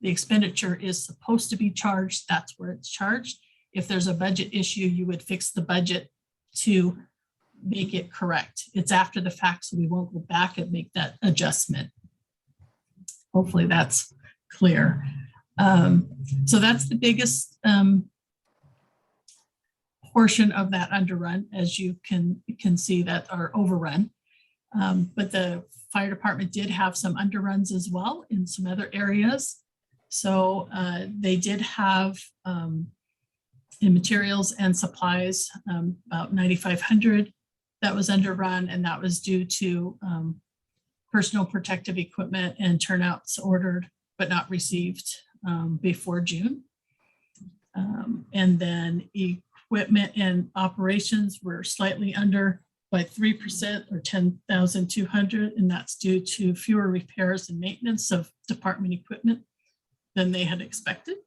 the expenditure is supposed to be charged, that's where it's charged. If there's a budget issue, you would fix the budget to make it correct. It's after the fact, so we won't go back and make that adjustment. Hopefully that's clear. So that's the biggest portion of that underrun, as you can see, that are overrun. But the fire department did have some underruns as well in some other areas. So they did have in materials and supplies about 9,500 that was underrun, and that was due to personal protective equipment and turnouts ordered but not received before June. And then equipment and operations were slightly under by 3% or 10,200, and that's due to fewer repairs and maintenance of department equipment than they had expected.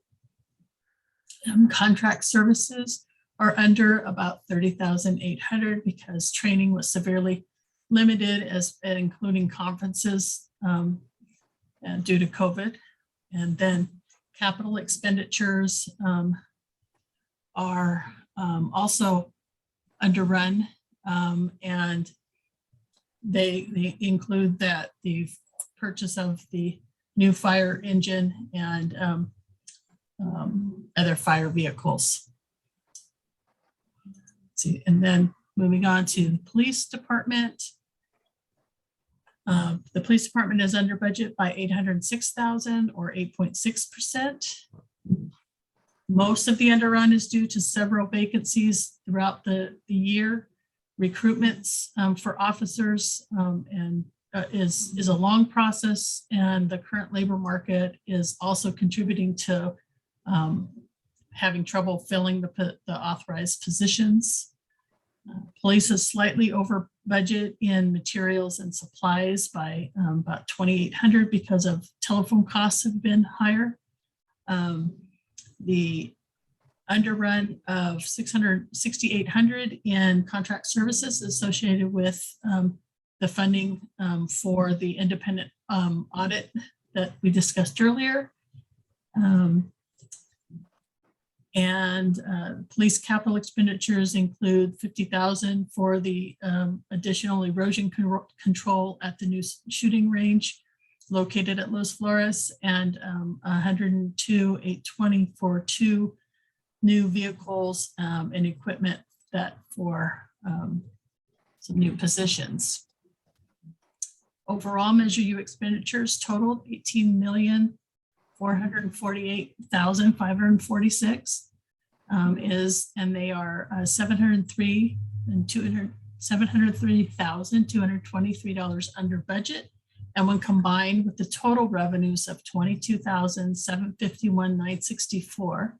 Contract services are under about 30,800 because training was severely limited, including conferences due to COVID. And then capital expenditures are also underrun, and they include that the purchase of the new fire engine and other fire vehicles. Let's see, and then moving on to the police department. The police department is under budget by 806,000 or 8.6%. Most of the underrun is due to several vacancies throughout the year. Recruitments for officers is a long process, and the current labor market is also contributing to having trouble filling the authorized positions. Police is slightly over budget in materials and supplies by about 2,800 because of telephone costs have been higher. The underrun of 6,800 in contract services associated with the funding for the independent audit that we discussed earlier. Police capital expenditures include 50,000 for the additional erosion control at the new shooting range located at Los Flores, and 102,820 for 2 new vehicles and equipment that for some new positions. Overall Measure U expenditures totaled 18,448,546 and they are $703,223 under budget. And when combined with the total revenues of $22,751,964,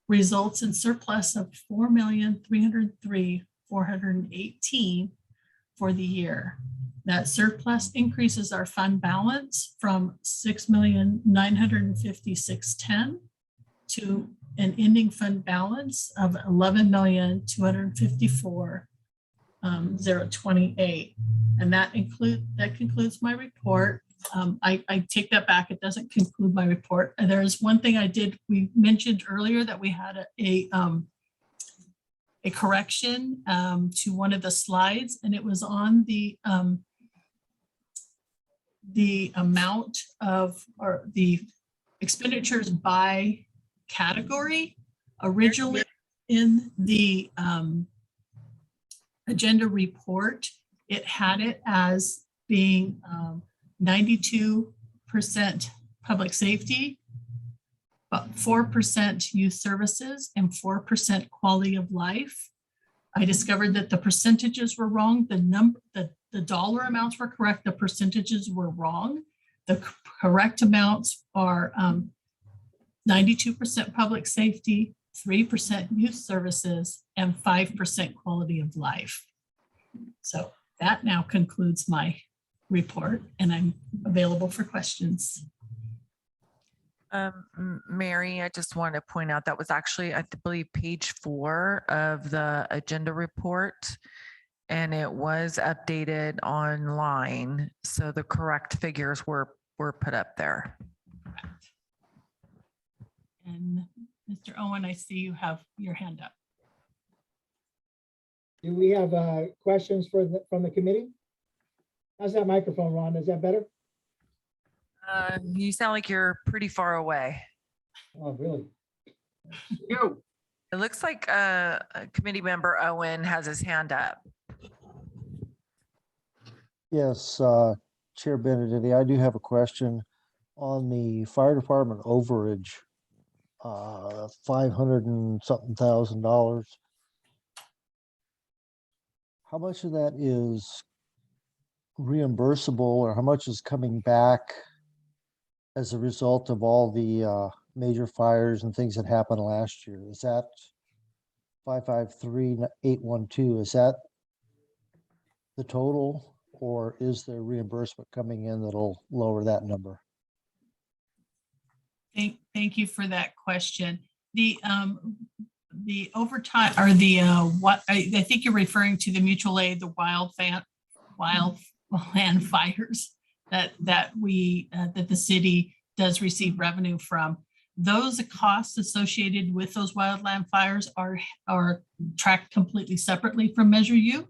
results in surplus of $4,303,418 for the year. That surplus increases our fund balance from $6,956,10 to an ending fund balance of $11,254,028. And that concludes my report. I take that back. It doesn't conclude my report. And there is one thing we mentioned earlier that we had a correction to one of the slides, and it was on the amount of, or the expenditures by category. Originally in the agenda report, it had it as being 92% public safety, but 4% youth services and 4% quality of life. I discovered that the percentages were wrong. The dollar amounts were correct. The percentages were wrong. The correct amounts are 92% public safety, 3% youth services, and 5% quality of life. So that now concludes my report, and I'm available for questions. Mary, I just want to point out that was actually, I believe, page 4 of the agenda report, and it was updated online. So the correct figures were put up there. Correct. And Mr. Owen, I see you have your hand up. Do we have questions from the committee? How's that microphone, Ron? Is that better? You sound like you're pretty far away. Oh, really? It looks like committee member Owen has his hand up. Yes, Chair Benedetti, I do have a question on the fire department overage, 500 and something $1,000. How much of that is reimbursable, or how much is coming back as a result of all the major fires and things that happened last year? Is that 553,812? Is that the total, or is there reimbursement coming in that'll lower that number? Thank you for that question. The overtime, or the what I think you're referring to, the mutual aid, the wildland fires that the city does receive revenue from. Those costs associated with those wildland fires are tracked completely separately from Measure U.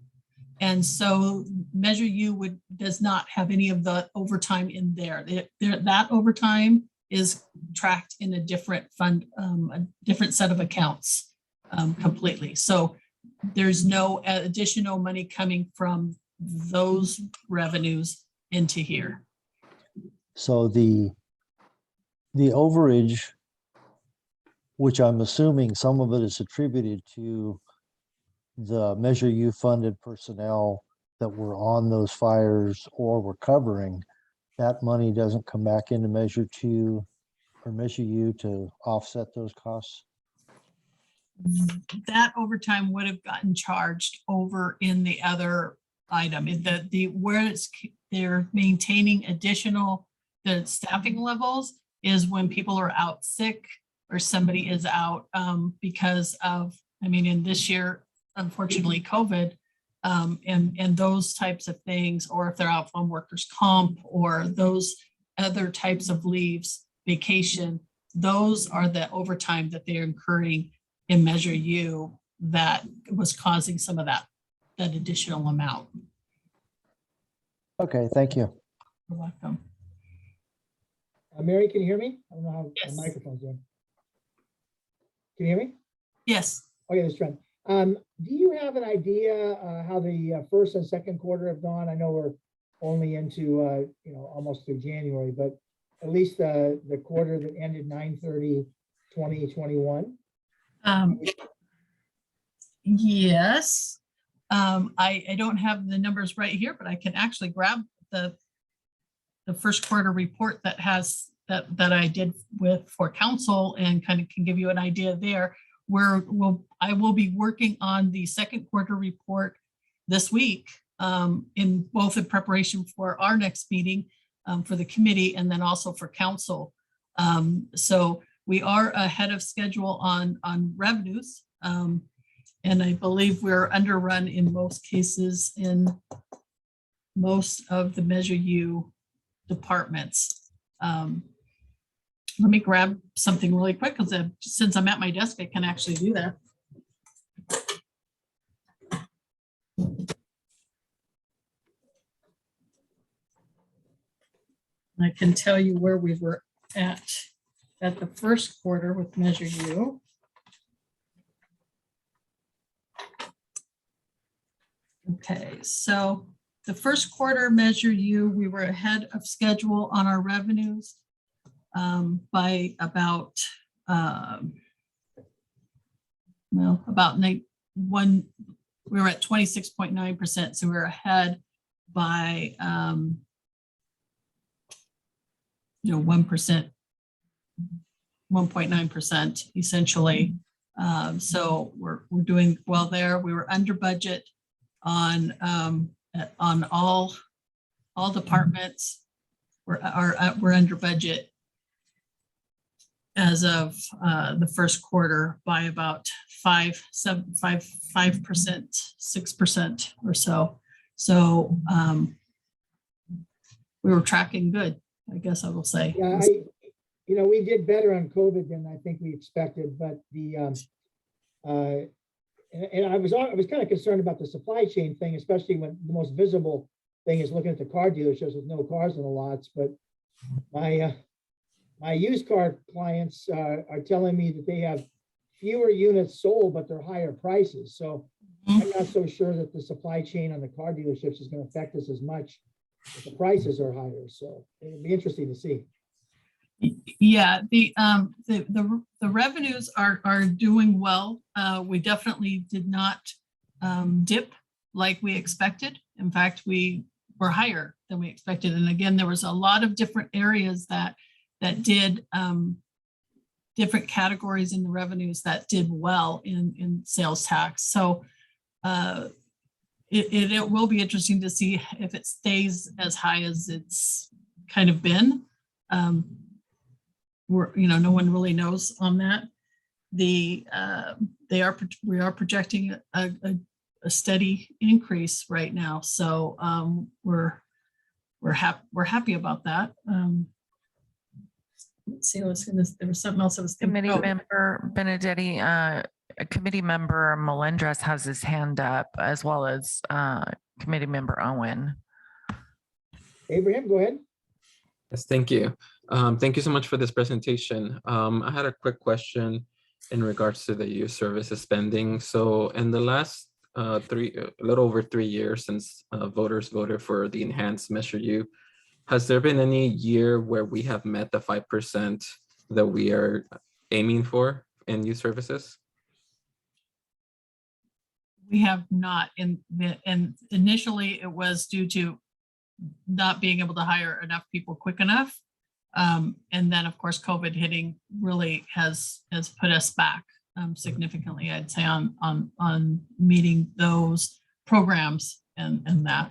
And so Measure U does not have any of the overtime in there. That overtime is tracked in a different fund, a different set of accounts completely. So there's no additional money coming from those revenues into here. So the overage, which I'm assuming some of it is attributed to the Measure U funded personnel that were on those fires or were covering, that money doesn't come back into Measure 2 or Measure U to offset those costs? That overtime would have gotten charged over in the other item. Where they're maintaining the staffing levels is when people are out sick or somebody is out because of, in this year, unfortunately, COVID, and those types of things, or if they're out on workers' comp or those other types of leaves, vacation, those are the overtime that they're incurring in Measure U that was causing some of that additional amount. Okay, thank you. You're welcome. Mary, can you hear me? I don't know how Yes. the microphone's doing. Can you hear me? Yes. Okay, that's Trent. Do you have an idea how the first and second quarter have gone? I know we're only into almost through January, but at least the quarter that ended 9/30/2021. Yes. I don't have the numbers right here, but I can actually grab the first quarter report that I did for council and kind of can give you an idea there. I will be working on the second quarter report this week in preparation for our next meeting for the committee and then also for council. So we are ahead of schedule on revenues. And I believe we're underrun in most cases in most of the Measure U departments. Let me grab something really quick because since I'm at my desk, I can actually do that. I can tell you where we were at the first quarter with Measure U. Okay, so the first quarter Measure U, we were ahead of schedule on our revenues by about, one, we were at 26.9%. So we were ahead by, 1%, 1.9% essentially. So we're doing well there. We were under budget on all departments. We're under budget as of the first quarter by about 5%, 6% or so. So we were tracking good, I guess I will say. Yeah, we did better on COVID than I think we expected, but and I was kind of concerned about the supply chain thing, especially when the most visible thing is looking at the car dealerships with no cars in the lots. But my used car clients are telling me that they have fewer units sold, but they're higher prices. So I'm not so sure that the supply chain on the car dealerships is going to affect us as much if the prices are higher. So it'll be interesting to see. Yeah, the revenues are doing well. We definitely did not dip like we expected. In fact, we were higher than we expected. And again, there was a lot of different areas that did different categories in the revenues that did well in sales tax. So it will be interesting to see if it stays as high as it's kind of been. No one really knows on that. We are projecting a steady increase right now, so we're happy about that. Let's see, there was something else I was thinking. Committee member Benedetti, a committee member Melendres has his hand up, as well as committee member Owen. Abraham, go ahead. Yes, thank you. Thank you so much for this presentation. I had a quick question in regards to the youth services spending. So in the last a little over 3 years since voters voted for the enhanced Measure U, has there been any year where we have met the 5% that we are aiming for in youth services? We have not, and initially it was due to not being able to hire enough people quick enough. And then of course, COVID hitting really has put us back significantly, I'd say, on meeting those programs and that.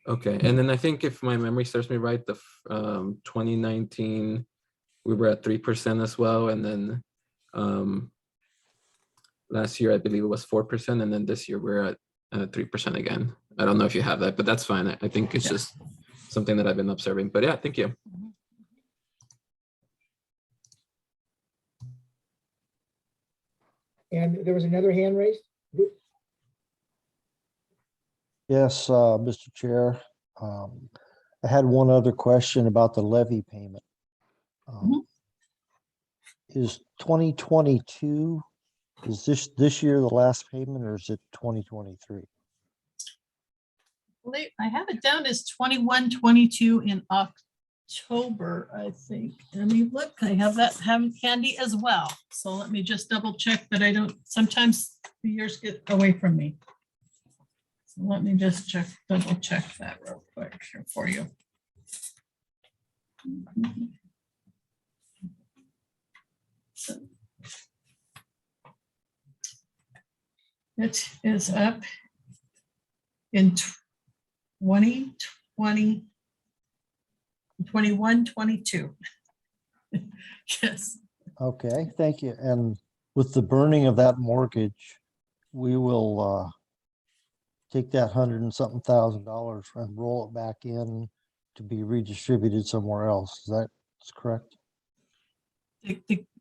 Okay, and then I think if my memory serves me right, the 2019, we were at 3% as well. And then last year, I believe it was 4. And then this year we're at 3% again. I don't know if you have that, but that's fine. I think it's just something that I've been observing, but yeah, thank you. And there was another hand raised. Yes, Mr. Chair. I had one other question about the levy payment. Is 2022, is this year the last payment, or is it 2023? I have it down as 21-22 in October, I think. Let me look. I have that handy as well. So let me just double check that I don't, sometimes the years get away from me. So let me just double check that real quick here for you. It is up in 2020, 21-22. Yes. Okay, thank you. And with the burning of that mortgage, we will take that $100 and something thousand and roll it back in to be redistributed somewhere else. Is that correct?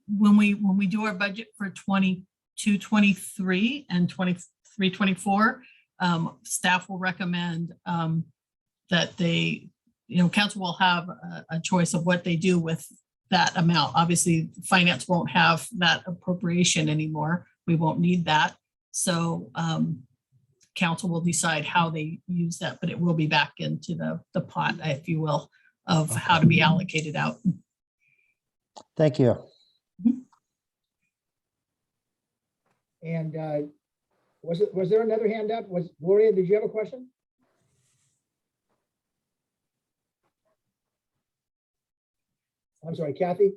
When we do our budget for 22, 23 and 23, 24, staff will recommend that they, council will have a choice of what they do with that amount. Obviously, finance won't have that appropriation anymore. We won't need that. So council will decide how they use that, but it will be back into the pot, if you will, of how to be allocated out. Thank you. And was there another hand up? Was Gloria, did you have a question? I'm sorry, Kathy?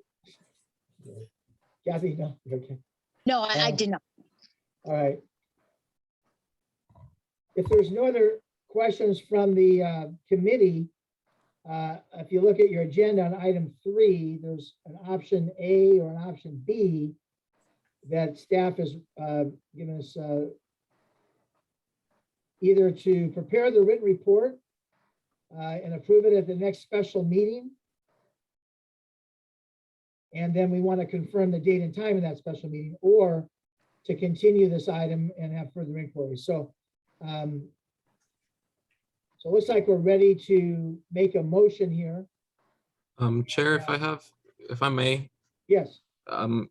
Kathy, no, okay, No, I did not. all right. If there's no other questions from the committee, if you look at your agenda on item 3, there's an option A or an option B that staff has given us either to prepare the written report and approve it at the next special meeting. And then we want to confirm the date and time of that special meeting, or to continue this item and have further inquiries. So, so it looks like we're ready to make a motion here. Chair, if I may, Yes,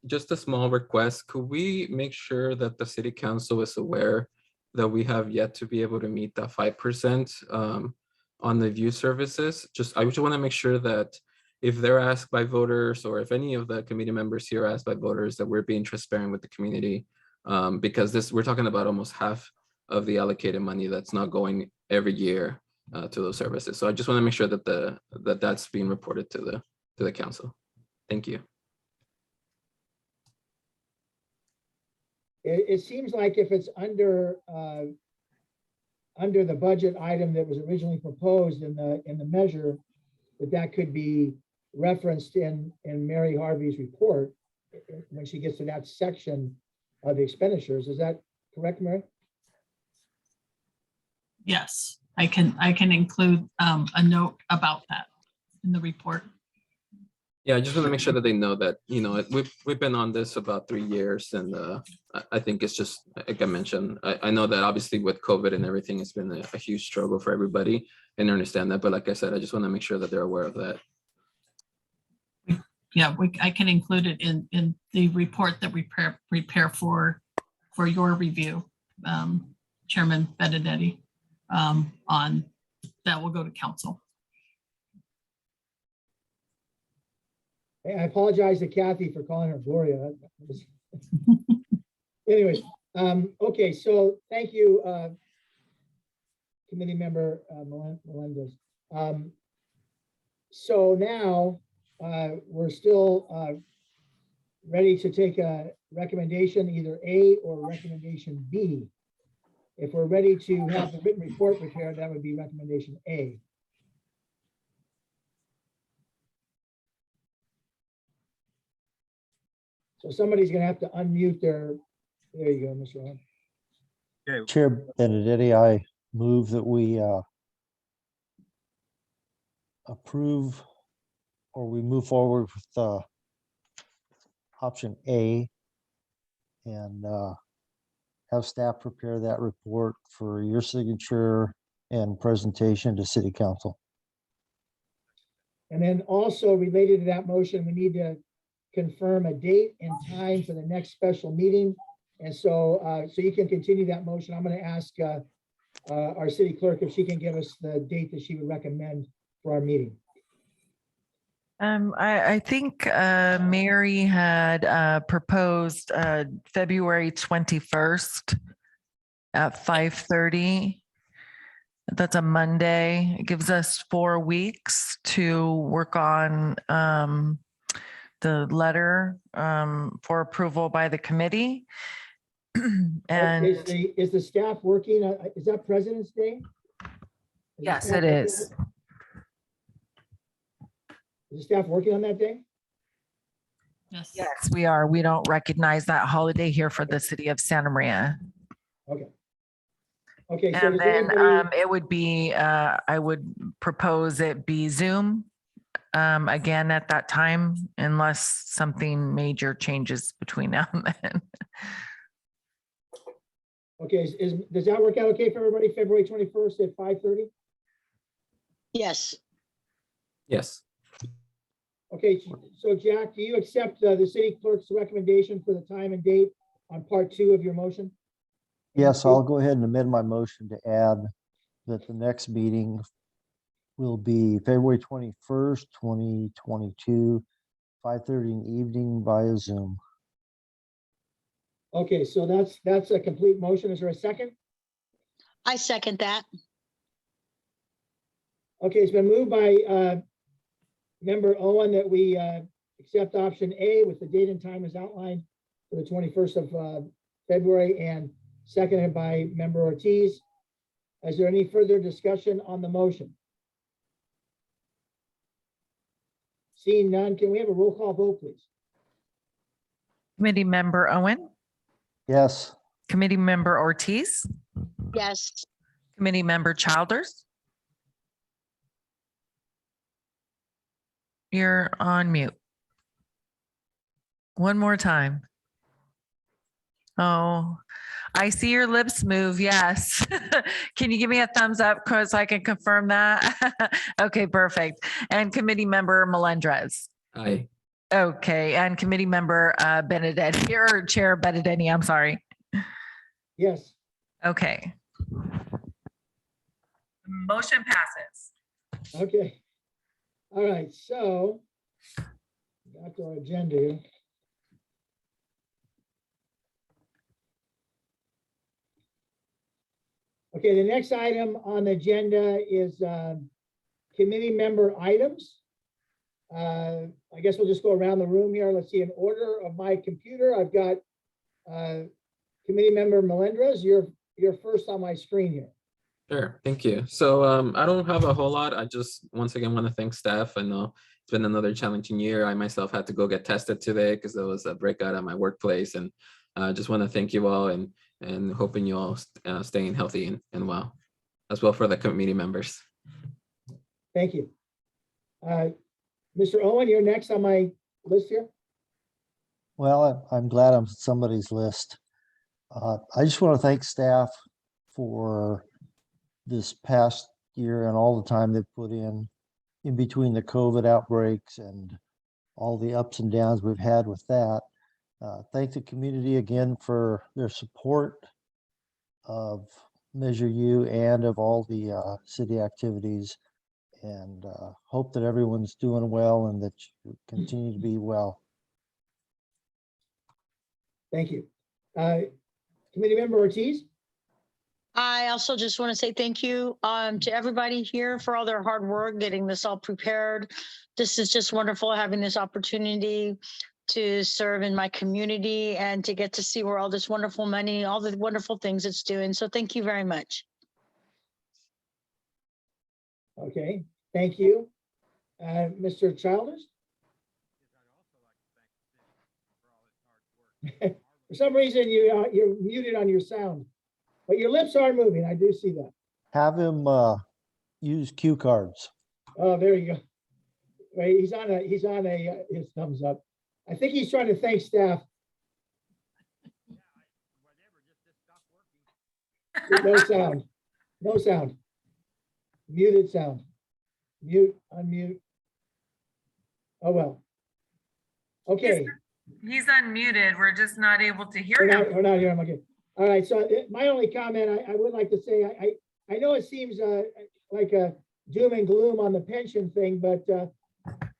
just a small request. Could we make sure that the city council is aware that we have yet to be able to meet that 5% on the view services? I just want to make sure that if they're asked by voters, or if any of the committee members here are asked by voters, that we're being transparent with the community, because we're talking about almost half of the allocated money that's not going every year to those services. So I just want to make sure that that's being reported to the council. Thank you. it seems like if it's under the budget item that was originally proposed in the measure, that could be referenced in Mary Harvey's report when she gets to that section of the expenditures. Is that correct, Mary? Yes, I can include a note about that in the report. Yeah, I just want to make sure that they know that, we've been on this about 3 years, and I think it's just, like I mentioned, I know that obviously with COVID and everything, it's been a huge struggle for everybody, and I understand that. But like I said, I just want to make sure that they're aware of that. Yeah, I can include it in the report that we prepare for your review, Chairman Benedetti, on that will go to council. I apologize to Kathy for calling her Gloria. Anyways, okay, so thank you, committee member Melendez. So now we're still ready to take a recommendation, either A or recommendation B. If we're ready to have the written report prepared, that would be recommendation A. So somebody's gonna have to unmute there you go, Mr. Ron. Chair Benedetti, I move that we approve, or we move forward with option A, and have staff prepare that report for your signature and presentation to City Council. And then also related to that motion, we need to confirm a date and time for the next special meeting. And so, so you can continue that motion. I'm going to ask our city clerk if she can give us the date that she would recommend for our meeting. I think Mary had proposed February 21st at 5:30. That's a Monday. It gives us 4 weeks to work on the letter for approval by the committee. And is the staff working? Is that President's Day? yes, it is. Is the staff working on that day? Yes. Yes, we are. We don't recognize that holiday here for the city of Santa Maria. Okay. Okay. So And does then anybody- it would be, I would propose it be Zoom again at that time, unless something major changes between now and then. okay, does that work out okay for everybody? February 21st at 5:30? Yes, Yes. Okay, so Jack, do you accept the city clerk's recommendation for the time and date on part 2 of your motion? Yes, I'll go ahead and amend my motion to add that the next meeting will be February 21st, 2022, 5:30 in the evening via Zoom. Okay, so that's a complete motion. Is there a second? I second that. Okay, it's been moved by member Owen that we accept option A with the date and time as outlined for the 21st of February, and seconded by member Ortiz. Is there any further discussion on the motion? Seeing none, can we have a roll call vote, please? Committee member Owen, Yes, committee member Ortiz, Yes. committee member Childers. You're on mute. One more time. Oh, I see your lips move. Yes. Can you give me a thumbs up because I can confirm that? Okay, perfect. And committee member Melendrez. Aye. Okay, and committee member Benedetti, or Chair Benedetti, I'm sorry. Yes. Okay. Motion passes. Okay. All right, so back to our agenda here. Okay, the next item on the agenda is committee member items. I guess we'll just go around the room here. Let's see, in order of my computer, I've got committee member Melendrez. You're first on my screen here. Sure, thank you. So I don't have a whole lot. I just once again want to thank staff. I know it's been another challenging year. I myself had to go get tested today because there was a breakout at my workplace, and I just want to thank you all and hoping you all staying healthy and well, as well for the committee members. Thank you. Mr. Owen, you're next on my list here. well, I'm glad I'm somebody's list. I just want to thank staff for this past year and all the time they've put in between the COVID outbreaks and all the ups and downs we've had with that. Thank the community again for their support of Measure U and of all the city activities, and hope that everyone's doing well and that you continue to be well. Thank you. Committee member Ortiz. I also just want to say thank you to everybody here for all their hard work, getting this all prepared. This is just wonderful having this opportunity to serve in my community and to get to see where all this wonderful money, all the wonderful things it's doing. So thank you very much. Okay, thank you. Mr. Childers? For some reason, you're muted on your sound, but your lips are moving. I do see that. Have him use cue cards. Oh, there you go. Wait, he's on his thumbs up. I think he's trying to thank staff. No sound. No sound. Muted sound. Mute, unmute. Oh, well. Okay. He's unmuted. We're just not able to hear him. We're not hearing him. Okay. All right. So my only comment, I would like to say, I know it seems like a doom and gloom on the pension thing, but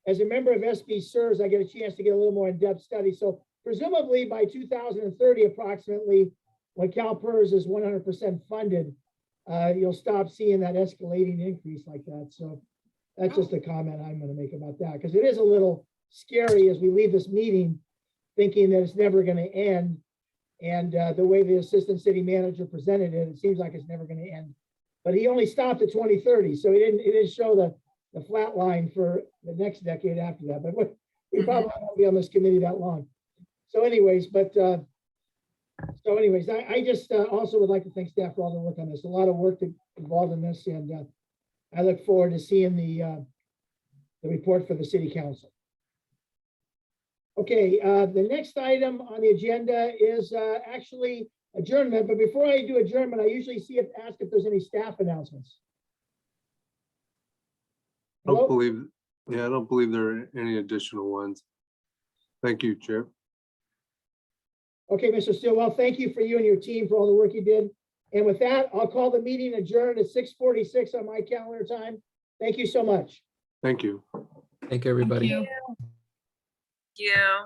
as a member of SB Serves, I get a chance to get a little more in-depth study. So presumably by 2030, approximately, when CalPERS is 100% funded, you'll stop seeing that escalating increase like that. So that's just a comment I'm going to make about that, because it is a little scary as we leave this meeting thinking that it's never going to end. And the way the assistant city manager presented it, it seems like it's never going to end. But he only stopped at 2030, so he didn't show the flat line for the next decade after that. But we probably won't be on this committee that long. So anyways, I just also would like to thank staff for all the work on this. A lot of work involved in this, and I look forward to seeing the report for the city council. Okay, the next item on the agenda is actually adjournment. But before I do adjournment, I usually ask if there's any staff announcements. I don't believe there are any additional ones. Thank you, Chair. Okay, Mr. Stillwell, thank you for you and your team for all the work you did. And with that, I'll call the meeting adjourned at 6:46 on my calendar time. Thank you so much. Thank you. Thank you, Thank everybody. you. Yeah.